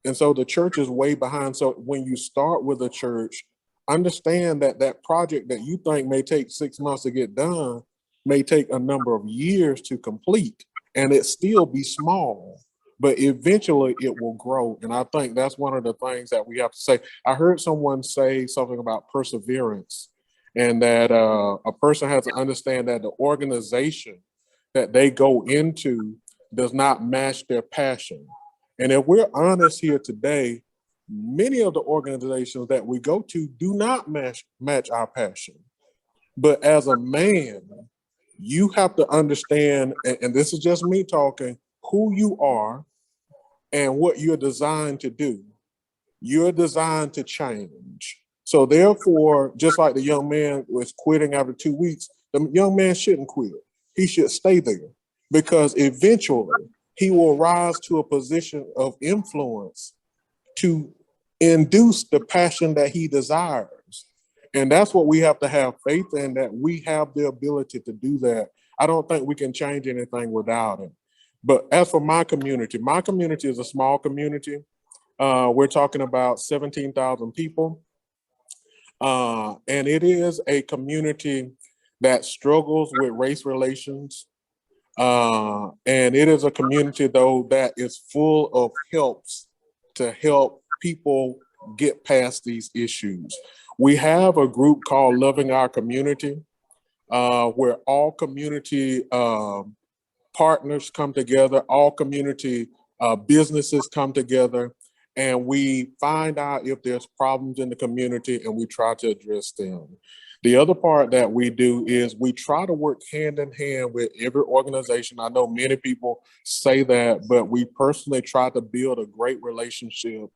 And so the church is way behind. So when you start with a church, understand that that project that you think may take 6 months to get done may take a number of years to complete, and it still be small, but eventually it will grow. And I think that's one of the things that we have to say. I heard someone say something about perseverance, and that a person has to understand that the organization that they go into does not match their passion. And if we're honest here today, many of the organizations that we go to do not match our passion. But as a man, you have to understand, and this is just me talking, who you are and what you're designed to do. You're designed to change. So therefore, just like the young man was quitting after 2 weeks, the young man shouldn't quit. He should stay there, because eventually he will rise to a position of influence to induce the passion that he desires. And that's what we have to have faith in, that we have the ability to do that. I don't think we can change anything without it. But as for my community is a small community. We're talking about 17,000 people. And it is a community that struggles with race relations. And it is a community, though, that is full of helps to help people get past these issues. We have a group called Loving Our Community, where all community partners come together, all community businesses come together, and we find out if there's problems in the community and we try to address them. The other part that we do is we try to work hand in hand with every organization. I know many people say that, but we personally try to build a great relationship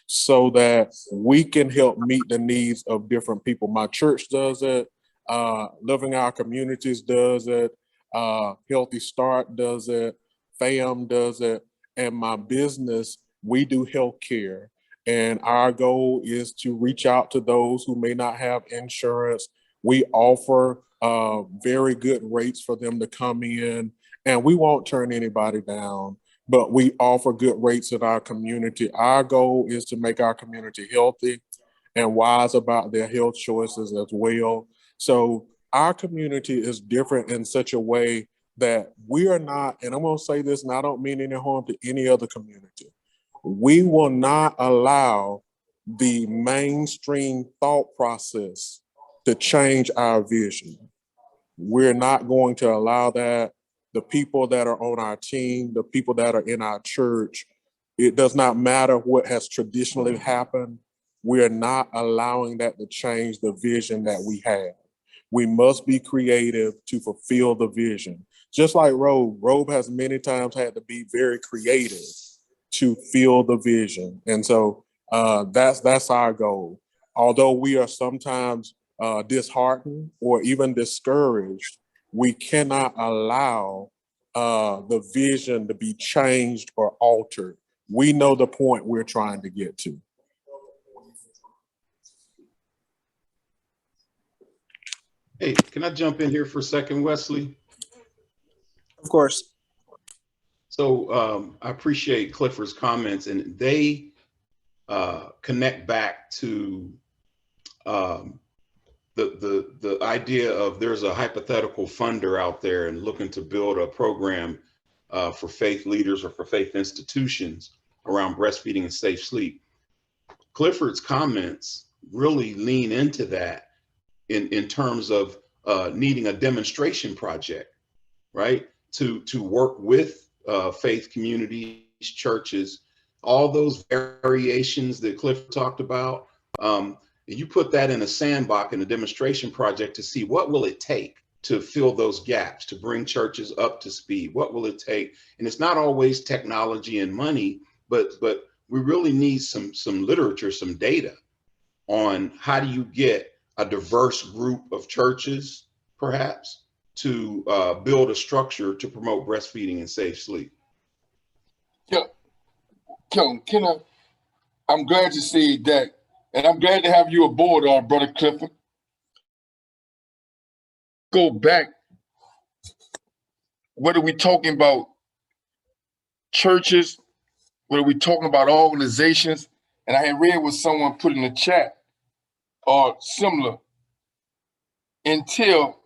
so that we can help meet the needs of different people. My church does it, Loving Our Communities does it, Healthy Start does it, FAM does it, and my business, we do healthcare. And our goal is to reach out to those who may not have insurance. We offer very good rates for them to come in, and we won't turn anybody down, but we offer good rates in our community. Our goal is to make our community healthy and wise about their health choices as well. So our community is different in such a way that we are not, and I'm gonna say this, and I don't mean any harm to any other community, we will not allow the mainstream thought process to change our vision. We're not going to allow that. The people that are on our team, the people that are in our church, it does not matter what has traditionally happened. We are not allowing that to change the vision that we have. We must be creative to fulfill the vision. Just like ROBE. ROBE has many times had to be very creative to fill the vision. And so that's our goal. Although we are sometimes disheartened or even discouraged, we cannot allow the vision to be changed or altered. We know the point we're trying to get to. Hey, can I jump in here for a second, Wesley? Of course. So I appreciate Clifford's comments, and they connect back to the idea of there's a hypothetical funder out there and looking to build a program for faith leaders or for faith institutions around breastfeeding and safe sleep. Clifford's comments really lean into that in terms of needing a demonstration project, right? To work with faith communities, churches, all those variations that Cliff talked about. You put that in a sandbox in a demonstration project to see what will it take to fill those gaps, to bring churches up to speed. What will it take? And it's not always technology and money, but we really need some literature, some data on how do you get a diverse group of churches, perhaps, to build a structure to promote breastfeeding and safe sleep. Kenon, I'm glad to see that, and I'm glad to have you aboard, Brother Clifton. Go back, what are we talking about? Churches, what are we talking about? Organizations? And I had read what someone put in the chat, or similar, until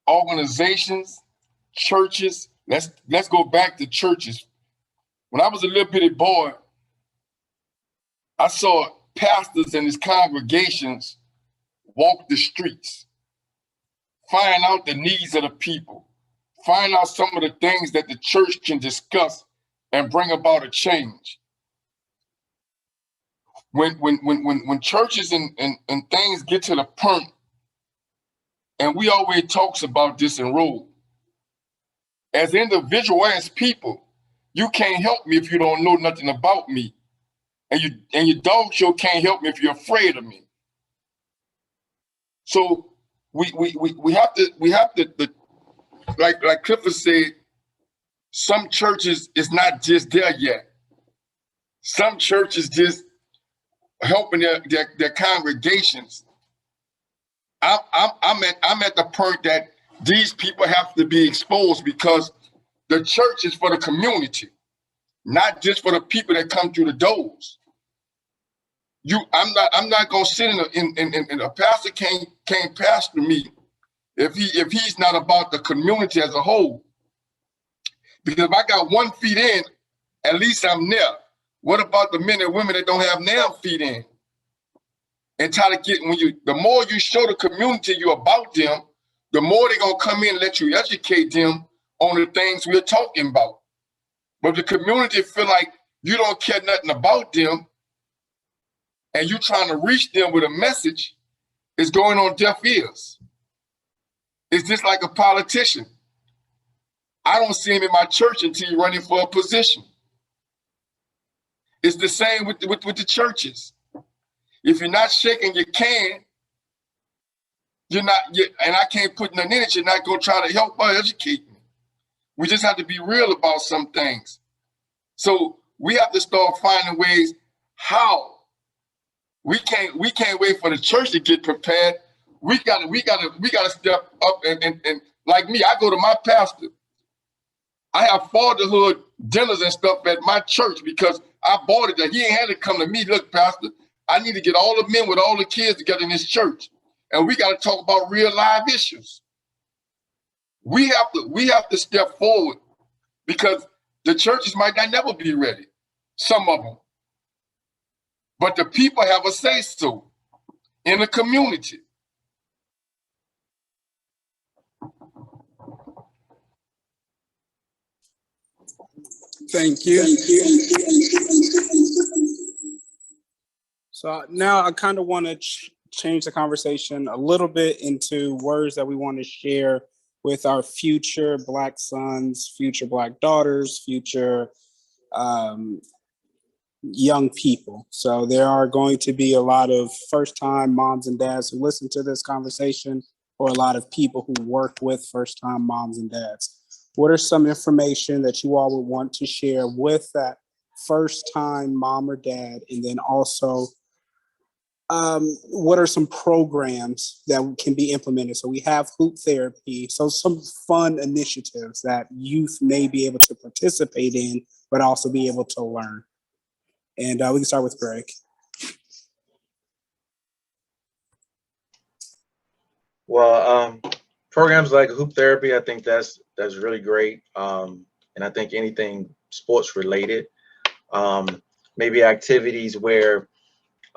organizations, churches, let's go back to churches. When I was a little bitty boy, I saw pastors and his congregations walk the streets, find out the needs of the people, find out some of the things that the church can discuss and bring about a change. When churches and things get to the point, and we always talks about this in ROBE, as individual, as people, you can't help me if you don't know nothing about me. And your dog show can't help me if you're afraid of me. So we have to like Clifford said, some churches is not just there yet. Some churches just helping their congregations. I'm at the point that these people have to be exposed, because the church is for the community, not just for the people that come through the doors. I'm not gonna sit in a pastor can't pastor me if he's not about the community as a whole. Because if I got 1 feet in, at least I'm there. What about the men and women that don't have now feet in? And try to get, the more you show the community you about them, the more they're gonna come in and let you educate them on the things we're talking about. But if the community feel like you don't care nothing about them and you trying to reach them with a message, it's going on deaf ears. It's just like a politician. I don't see him in my church until he's running for a position. It's the same with the churches. If you're not shaking your can, and I can't put nothing in it, you're not gonna try to help or educate me. We just have to be real about some things. So we have to start finding ways how. We can't wait for the church to get prepared. We gotta step up and like me, I go to my pastor. I have fatherhood dinners and stuff at my church because I bought it. That he ain't had to come to me. Look, pastor, I need to get all the men with all the kids together in this church, and we got to talk about real live issues. We have to step forward, because the churches might not never be ready, some of them, but the people have a say so in the community. Thank you. So now I kind of want to change the conversation a little bit into words that we want to share with our future Black sons, future Black daughters, future young people. So there are going to be a lot of first-time moms and dads who listen to this conversation, or a lot of people who work with first-time moms and dads. What are some information that you all would want to share with that first-time mom or dad? And then also, what are some programs that can be implemented? So we have hoop therapy, so some fun initiatives that youth may be able to participate in, but also be able to learn. And we can start with Greg. Well, programs like hoop therapy, I think that's really great. And I think anything sports related, maybe activities where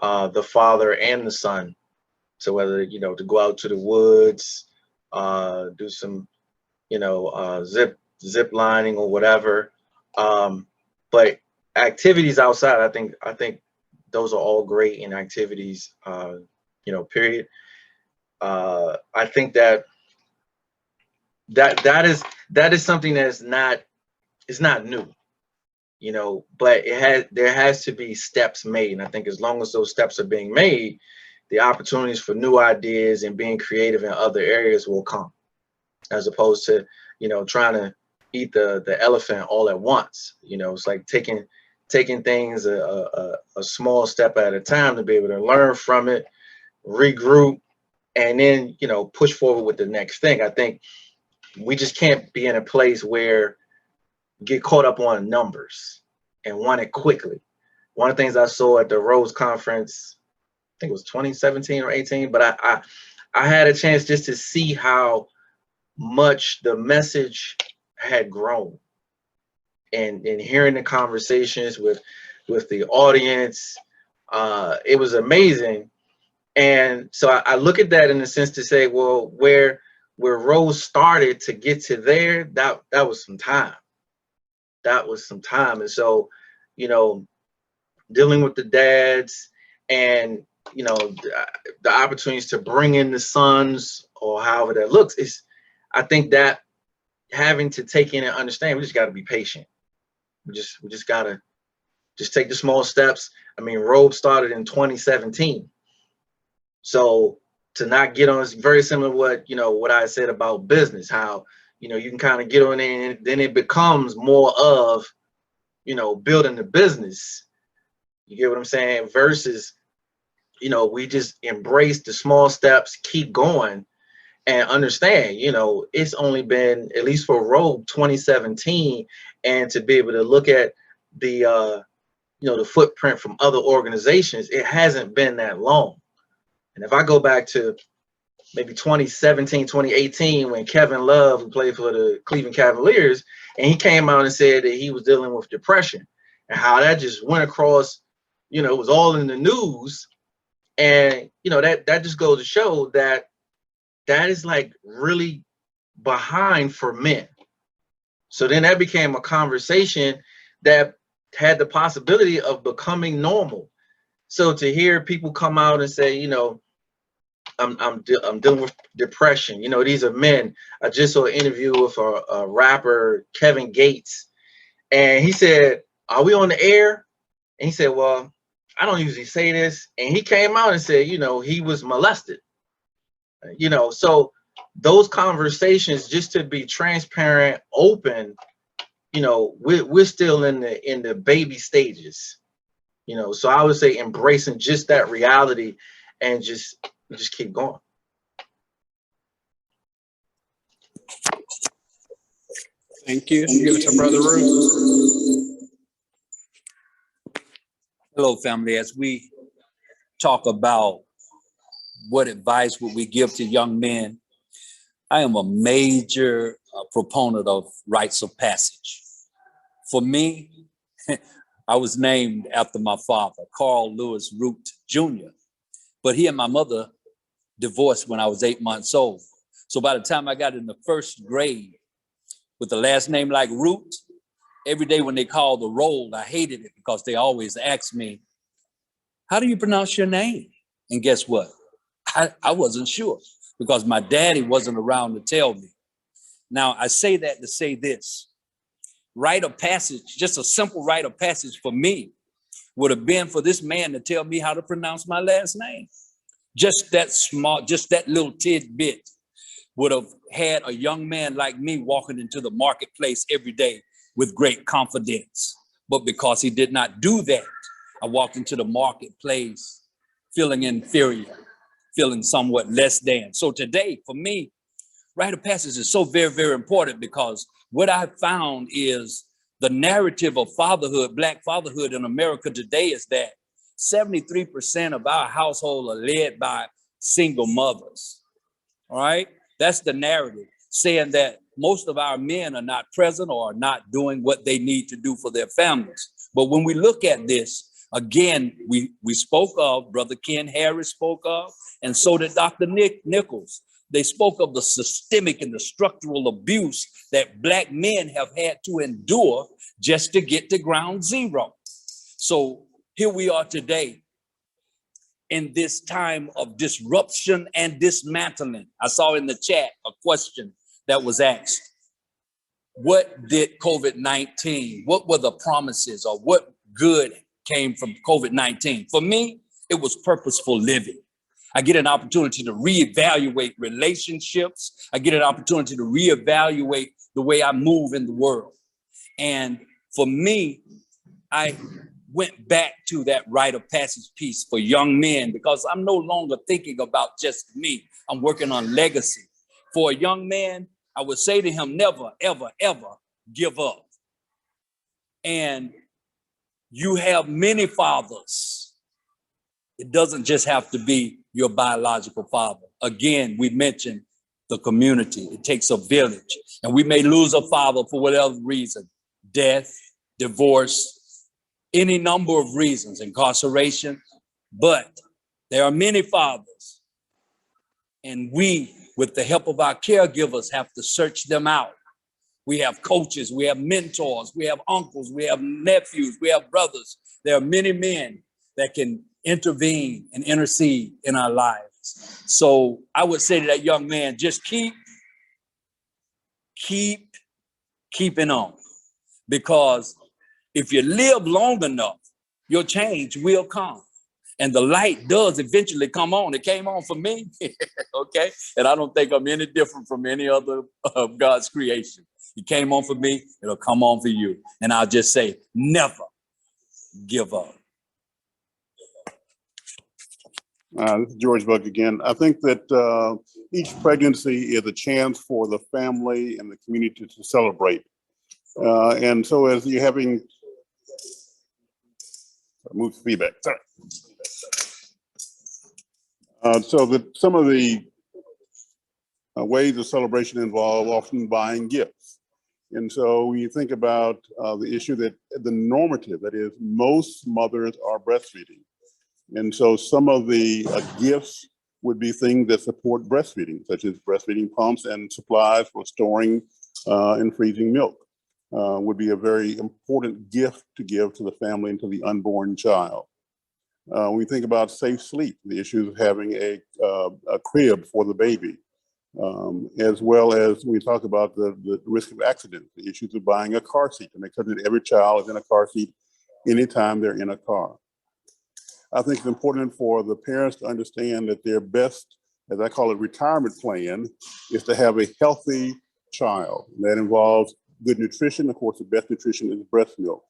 the father and the son, so whether, to go out to the woods, do some, zip lining or whatever. But activities outside, I think those are all great in activities, period. I think that is something that's not new, but there has to be steps made. And I think as long as those steps are being made, the opportunities for new ideas and being creative in other areas will come, as opposed to, trying to eat the elephant all at once. It's like taking things a small step at a time to be able to learn from it, regroup, and then, push forward with the next thing. I think we just can't be in a place where get caught up on numbers and want it quickly. One of the things I saw at the Rose conference, I think it was 2017 or 18, but I had a chance just to see how much the message had grown, and hearing the conversations with the audience, it was amazing. And so I look at that in a sense to say, well, where Rose started to get to there, that was some time. That was some time. And so, dealing with the dads and, the opportunities to bring in the sons, or however that looks, is, I think that having to take in and understand, we just got to be patient. We just got to take the small steps. I mean, ROBE started in 2017. So to not get on, it's very similar to what I said about business, how, You know, you can kind of get on in, and then it becomes more of, you know, building the business. You get what I'm saying? Versus, you know, we just embrace the small steps, keep going, and understand, you know, it's only been, at least for ROBE, 2017, and to be able to look at the you know, the footprint from other organizations, it hasn't been that long. And if I go back to maybe 2017, 2018, when Kevin Love, who played for the Cleveland Cavaliers, and he came out and said that he was dealing with depression, and how that just went across, you know, it was all in the news. And, you know, that just goes to show that that is like really behind for men. So then that became a conversation that had the possibility of becoming normal. So to hear people come out and say, you know, I'm dealing with depression. You know, these are men. I just saw an interview with a rapper, Kevin Gates, and he said, "Are we on the air?" And he said, "Well, I don't usually say this." And he came out and said, you know, he was molested. You know, so those conversations, just to be transparent, open, you know, we're still in the baby stages. You know, so I would say embracing just that reality and just keep going. Thank you. Give it to Brother Ruth. Hello, family. As we talk about what advice would we give to young men, I am a major proponent of rites of passage. For me, I was named after my father, Carl Lewis Root Jr., but he and my mother divorced when I was 8 months old. So by the time I got in the first grade with the last name like Root, every day when they called the roll, I hated it because they always asked me, "How do you pronounce your name?" And guess what? I wasn't sure because my daddy wasn't around to tell me. Now, I say that to say this. Rite of passage, just a simple rite of passage for me would have been for this man to tell me how to pronounce my last name. Just that small, just that little tidbit would have had a young man like me walking into the marketplace every day with great confidence. But because he did not do that, I walked into the marketplace feeling inferior, feeling somewhat less than. So today, for me, rite of passage is so very, very important because what I found is the narrative of fatherhood, Black fatherhood in America today is that 73% of our household are led by single mothers, all right? That's the narrative, saying that most of our men are not present or are not doing what they need to do for their families. But when we look at this, again, we spoke of, Brother Ken Harris spoke of, and so did Dr. Nichols. They spoke of the systemic and the structural abuse that Black men have had to endure just to get to ground zero. So here we are today in this time of disruption and dismantling. I saw in the chat a question that was asked. What did COVID-19, what were the promises or what good came from COVID-19? For me, it was purposeful living. I get an opportunity to reevaluate relationships. I get an opportunity to reevaluate the way I move in the world. And for me, I went back to that rite of passage piece for young men because I'm no longer thinking about just me. I'm working on legacy. For a young man, I would say to him, never, ever, ever give up. And you have many fathers. It doesn't just have to be your biological father. Again, we mentioned the community. It takes a village. And we may lose a father for whatever reason, death, divorce, any number of reasons, incarceration, but there are many fathers. And we, with the help of our caregivers, have to search them out. We have coaches, we have mentors, we have uncles, we have nephews, we have brothers. There are many men that can intervene and intercede in our lives. So I would say to that young man, just keeping on. Because if you live long enough, your change will come. And the light does eventually come on. It came on for me, okay? And I don't think I'm any different from any other of God's creation. It came on for me, it'll come on for you. And I'll just say, never give up. This is George Bugg again. I think that each pregnancy is a chance for the family and the community to celebrate. And so as you're having, move the feedback, sorry. So that some of the ways of celebration involve often buying gifts. And so when you think about the issue that the normative, that is, most mothers are breastfeeding. And so some of the gifts would be things that support breastfeeding, such as breastfeeding pumps and supplies for storing and freezing milk. Would be a very important gift to give to the family and to the unborn child. When we think about safe sleep, the issue of having a crib for the baby, as well as we talk about the risk of accidents, the issues of buying a car seat to make sure that every child is in a car seat anytime they're in a car. I think it's important for the parents to understand that their best, as I call it, retirement plan is to have a healthy child. And that involves good nutrition. Of course, the best nutrition is breast milk.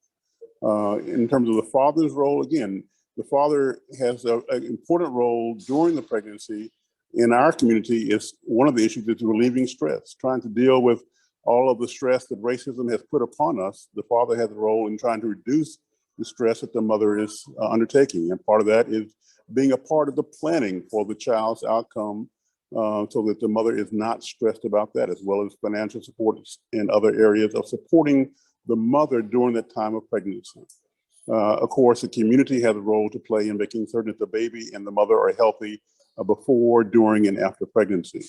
In terms of the father's role, again, the father has an important role during the pregnancy. In our community, is one of the issues is relieving stress, trying to deal with all of the stress that racism has put upon us. The father has a role in trying to reduce the stress that the mother is undertaking. And part of that is being a part of the planning for the child's outcome so that the mother is not stressed about that, as well as financial support in other areas of supporting the mother during that time of pregnancy. Of course, the community has a role to play in making certain that the baby and the mother are healthy before, during, and after pregnancy.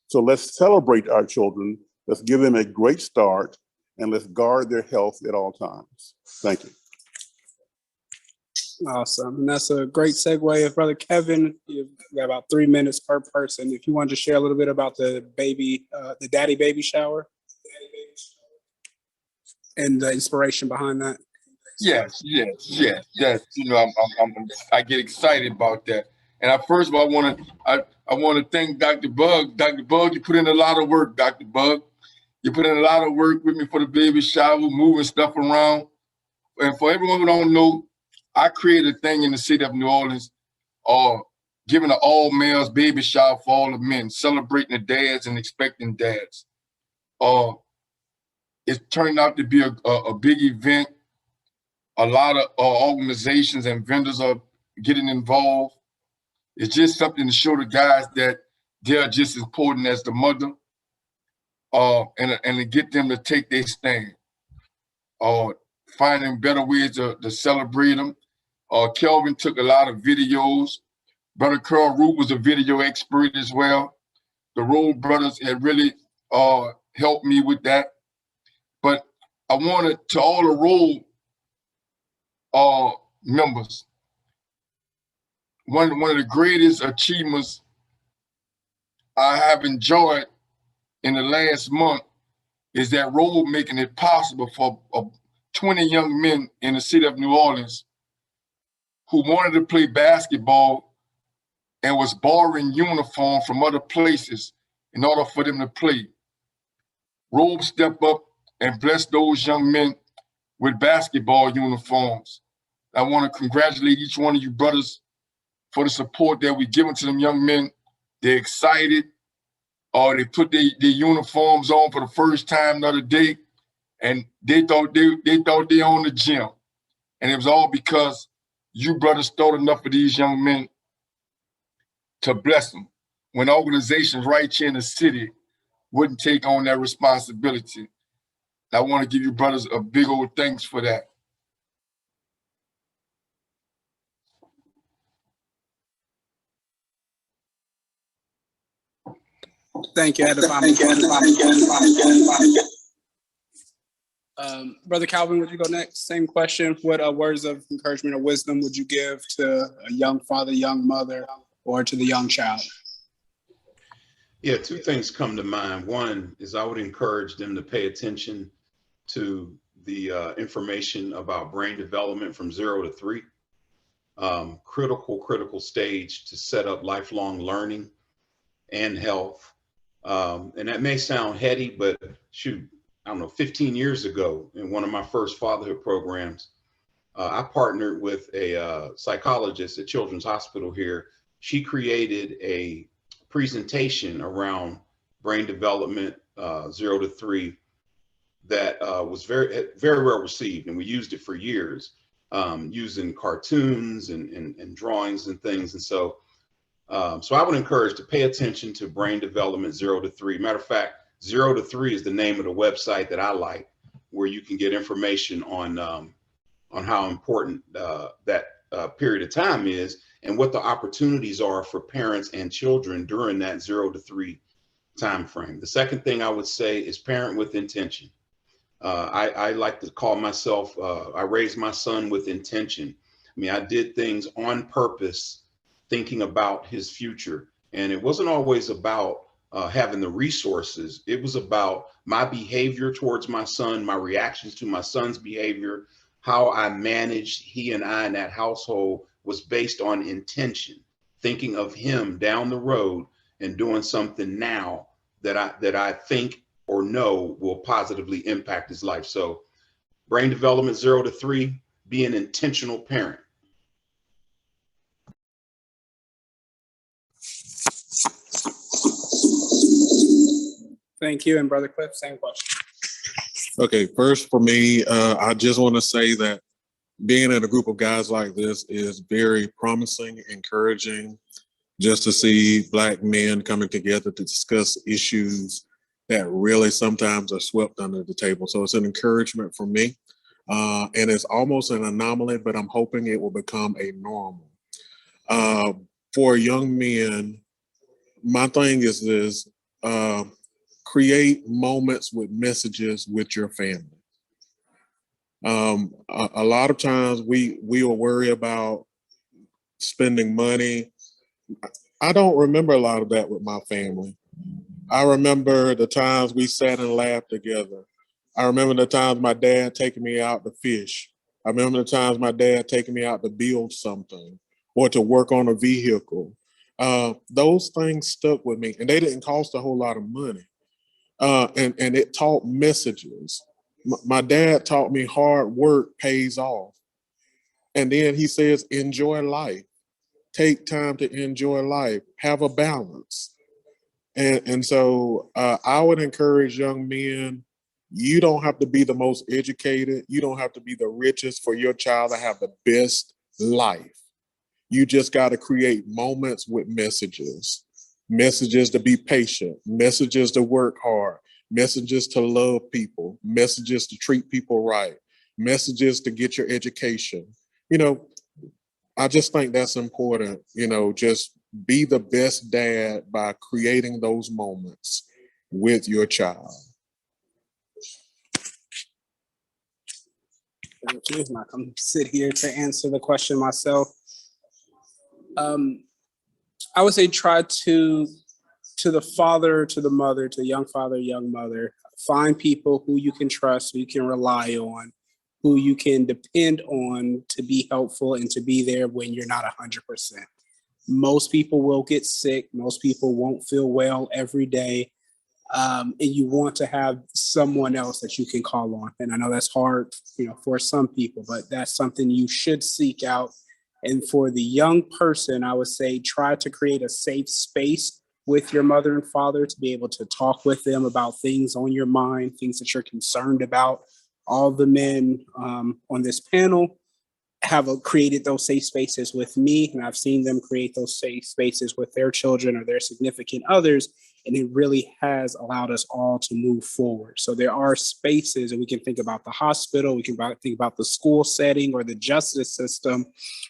So let's celebrate our children. Let's give them a great start, and let's guard their health at all times. Thank you. Awesome. And that's a great segue. Brother Kevin, you've got about 3 minutes per person. If you wanted to share a little bit about the baby, the daddy baby shower and the inspiration behind that. Yes. You know, I get excited about that. And first of all, I want to thank Dr. Bugg. Dr. Bugg, you put in a lot of work, Dr. Bugg. You put in a lot of work with me for the baby shower, moving stuff around. And for everyone who don't know, I created a thing in the city of New Orleans, giving an all males baby shower for all the men, celebrating the dads and expecting dads. It turned out to be a big event. A lot of organizations and vendors are getting involved. It's just something to show the guys that they're just as important as the mother, and to get them to take their stand. Finding better ways to celebrate them. Kelvin took a lot of videos. Brother Carl Root was a video expert as well. The ROBE brothers had really helped me with that. But I wanted to all the ROBE members, one of the greatest achievements I have enjoyed in the last month is that ROBE making it possible for 20 young men in the city of New Orleans who wanted to play basketball and was borrowing uniforms from other places in order for them to play. ROBE stepped up and blessed those young men with basketball uniforms. I want to congratulate each one of you brothers for the support that we're giving to them young men. They're excited. They put their uniforms on for the first time the other day, and they thought they owned the gym. And it was all because you brothers thought enough of these young men to bless them when organizations right here in the city wouldn't take on that responsibility. I want to give you brothers a big old thanks for that. Thank you. Brother Calvin, would you go next? Same question. What words of encouragement or wisdom would you give to a young father, young mother, or to the young child? Yeah, two things come to mind. One is I would encourage them to pay attention to the information about brain development from 0 to 3. critical stage to set up lifelong learning and health. And that may sound heady, but shoot, I don't know, 15 years ago in one of my first fatherhood programs, I partnered with a psychologist at Children's Hospital here. She created a presentation around brain development 0 to 3 that was very well received, and we used it for years, using cartoons and drawings and things. And so I would encourage to pay attention to brain development 0 to 3. Matter of fact, 0 to 3 is the name of the website that I like, where you can get information on how important that period of time is and what the opportunities are for parents and children during that 0 to 3 time frame. The second thing I would say is parent with intention. I like to call myself, I raised my son with intention. I mean, I did things on purpose, thinking about his future. And it wasn't always about having the resources. It was about my behavior towards my son, my reactions to my son's behavior, how I managed he and I in that household was based on intention, thinking of him down the road and doing something now that I think or know will positively impact his life. So brain development 0 to 3, be an intentional parent. Thank you. And Brother Cliff, same question. Okay, first for me, I just want to say that being in a group of guys like this is very promising, encouraging, just to see Black men coming together to discuss issues that really sometimes are swept under the table. So it's an encouragement for me. And it's almost an anomaly, but I'm hoping it will become a normal. For young men, my thing is this, create moments with messages with your family. A lot of times we will worry about spending money. I don't remember a lot of that with my family. I remember the times we sat and laughed together. I remember the times my dad taking me out to fish. I remember the times my dad taking me out to build something or to work on a vehicle. Those things stuck with me, and they didn't cost a whole lot of money. And it taught messages. My dad taught me hard work pays off. And then he says, enjoy life. Take time to enjoy life. Have a balance. And so I would encourage young men, you don't have to be the most educated. You don't have to be the richest for your child to have the best life. You just got to create moments with messages. Messages to be patient, messages to work hard, messages to love people, messages to treat people right, messages to get your education. You know, I just think that's important. You know, just be the best dad by creating those moments with your child. Thank you. I'm not going to sit here to answer the question myself. I would say try to the father, to the mother, to young father, young mother, find people who you can trust, who you can rely on, who you can depend on to be helpful and to be there when you're not 100%. Most people will get sick. Most people won't feel well every day. And you want to have someone else that you can call on. And I know that's hard, for some people, but that's something you should seek out. And for the young person, I would say try to create a safe space with your mother and father to be able to talk with them about things on your mind, things that you're concerned about. All the men on this panel have created those safe spaces with me, and I've seen them create those safe spaces with their children or their significant others, and it really has allowed us all to move forward. So there are spaces, and we can think about the hospital, we can think about the school setting or the justice system,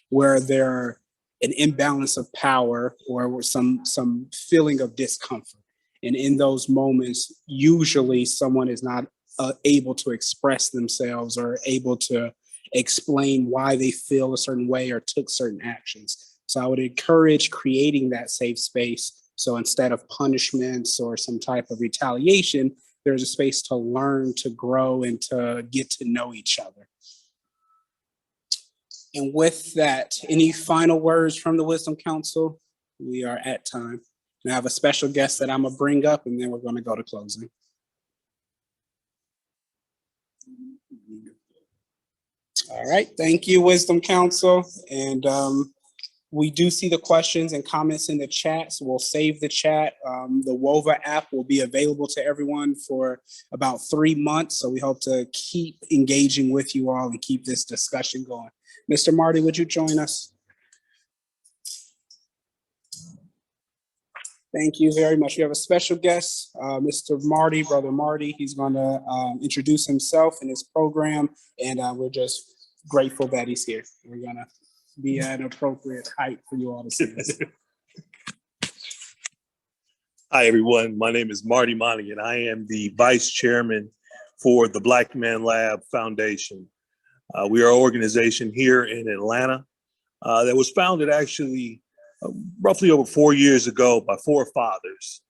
where there are an imbalance of power or some feeling of discomfort. And in those moments, usually someone is not able to express themselves or able to explain why they feel a certain way or took certain actions. So I would encourage creating that safe space. So instead of punishments or some type of retaliation, there's a space to learn, to grow, and to get to know each other. And with that, any final words from the Wisdom Council? We are at time. And I have a special guest that I'm gonna bring up, and then we're gonna go to closing. All right, thank you, Wisdom Council. And we do see the questions and comments in the chat, so we'll save the chat. The WOVA app will be available to everyone for about 3 months, so we hope to keep engaging with you all and keep this discussion going. Mr. Marty, would you join us? Thank you very much. We have a special guest, Mr. Marty, Brother Marty. He's going to introduce himself and his program, and we're just grateful that he's here. We're going to be at an appropriate height for you all to see us. Hi, everyone. My name is Marty Monaghan. I am the vice chairman for the Black Man Lab Foundation. We are an organization here in Atlanta that was founded actually roughly over 4 years ago by 4 fathers.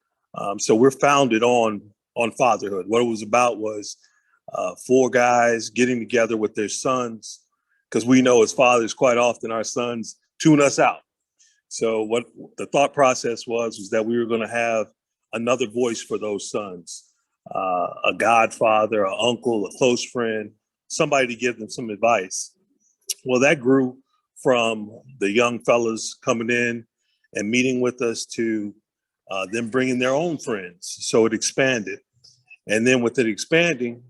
So we're founded on fatherhood. What it was about was 4 guys getting together with their sons, because we know as fathers, quite often our sons tune us out. So what the thought process was that we were going to have another voice for those sons, a godfather, an uncle, a close friend, somebody to give them some advice. Well, that grew from the young fellas coming in and meeting with us to them bringing their own friends. So it expanded. And then with it expanding,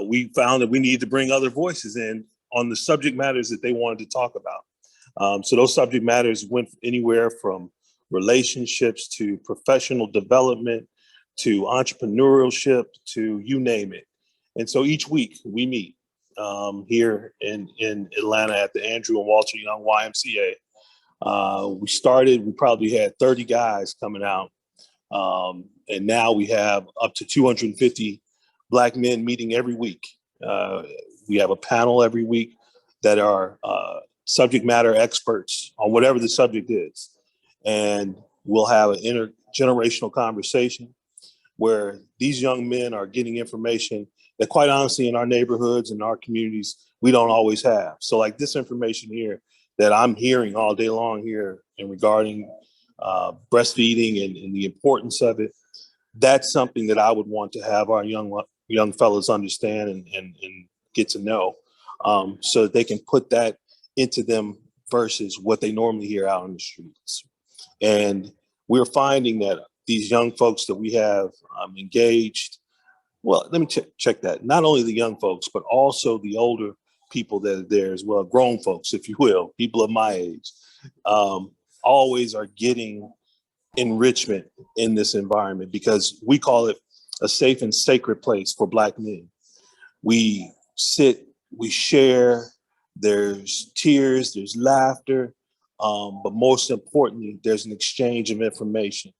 we found that we needed to bring other voices in on the subject matters that they wanted to talk about. So those subject matters went anywhere from relationships to professional development to entrepreneurship to you name it. And so each week we meet here in Atlanta at the Andrew and Walter Young YMCA. We probably had 30 guys coming out. And now we have up to 250 Black men meeting every week. We have a panel every week that are subject matter experts on whatever the subject is. And we'll have an intergenerational conversation where these young men are getting information that quite honestly in our neighborhoods and our communities, we don't always have. So like this information here that I'm hearing all day long here and regarding breastfeeding and the importance of it, that's something that I would want to have our young fellas understand and get to know, so that they can put that into them versus what they normally hear out in the streets. And we're finding that these young folks that we have engaged, well, let me check that. Not only the young folks, but also the older people that are there as well, grown folks, if you will, people of my age, always are getting enrichment in this environment because we call it a safe and sacred place for Black men. We sit, we share, there's tears, there's laughter, but most importantly, there's an exchange of information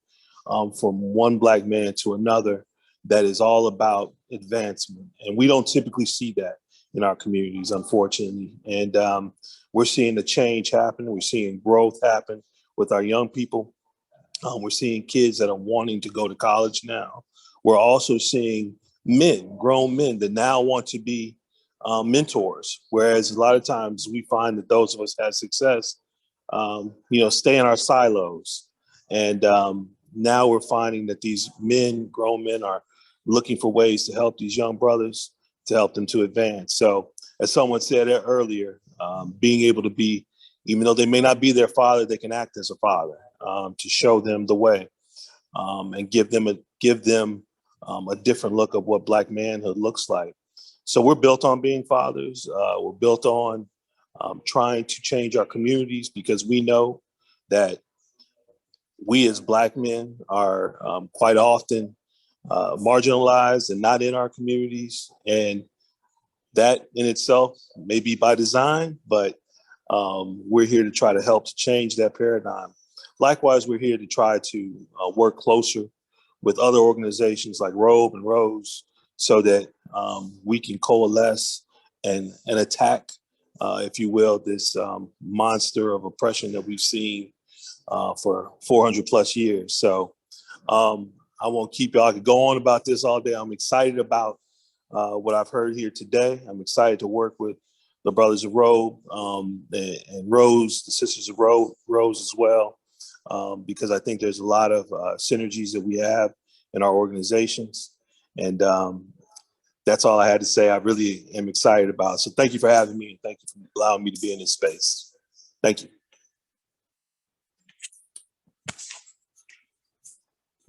from one Black man to another that is all about advancement. And we don't typically see that in our communities, unfortunately. And we're seeing the change happen. We're seeing growth happen with our young people. We're seeing kids that are wanting to go to college now. We're also seeing men, grown men that now want to be mentors. Whereas a lot of times we find that those of us have success, stay in our silos. And now we're finding that these men, grown men, are looking for ways to help these young brothers, to help them to advance. So as someone said earlier, being able to be, even though they may not be their father, they can act as a father, to show them the way, and give them a different look of what Black manhood looks like. So we're built on being fathers. We're built on trying to change our communities because we know that we as Black men are quite often marginalized and not in our communities. And that in itself may be by design, but we're here to try to help to change that paradigm. Likewise, we're here to try to work closer with other organizations like ROBE and ROSE so that we can coalesce and attack, if you will, this monster of oppression that we've seen for 400 plus years. So I won't keep y'all. I could go on about this all day. I'm excited about what I've heard here today. I'm excited to work with the brothers of ROBE, and Rose, the sisters of Rose as well, because I think there's a lot of synergies that we have in our organizations. And that's all I had to say. I really am excited about it. So thank you for having me, and thank you for allowing me to be in this space. Thank you.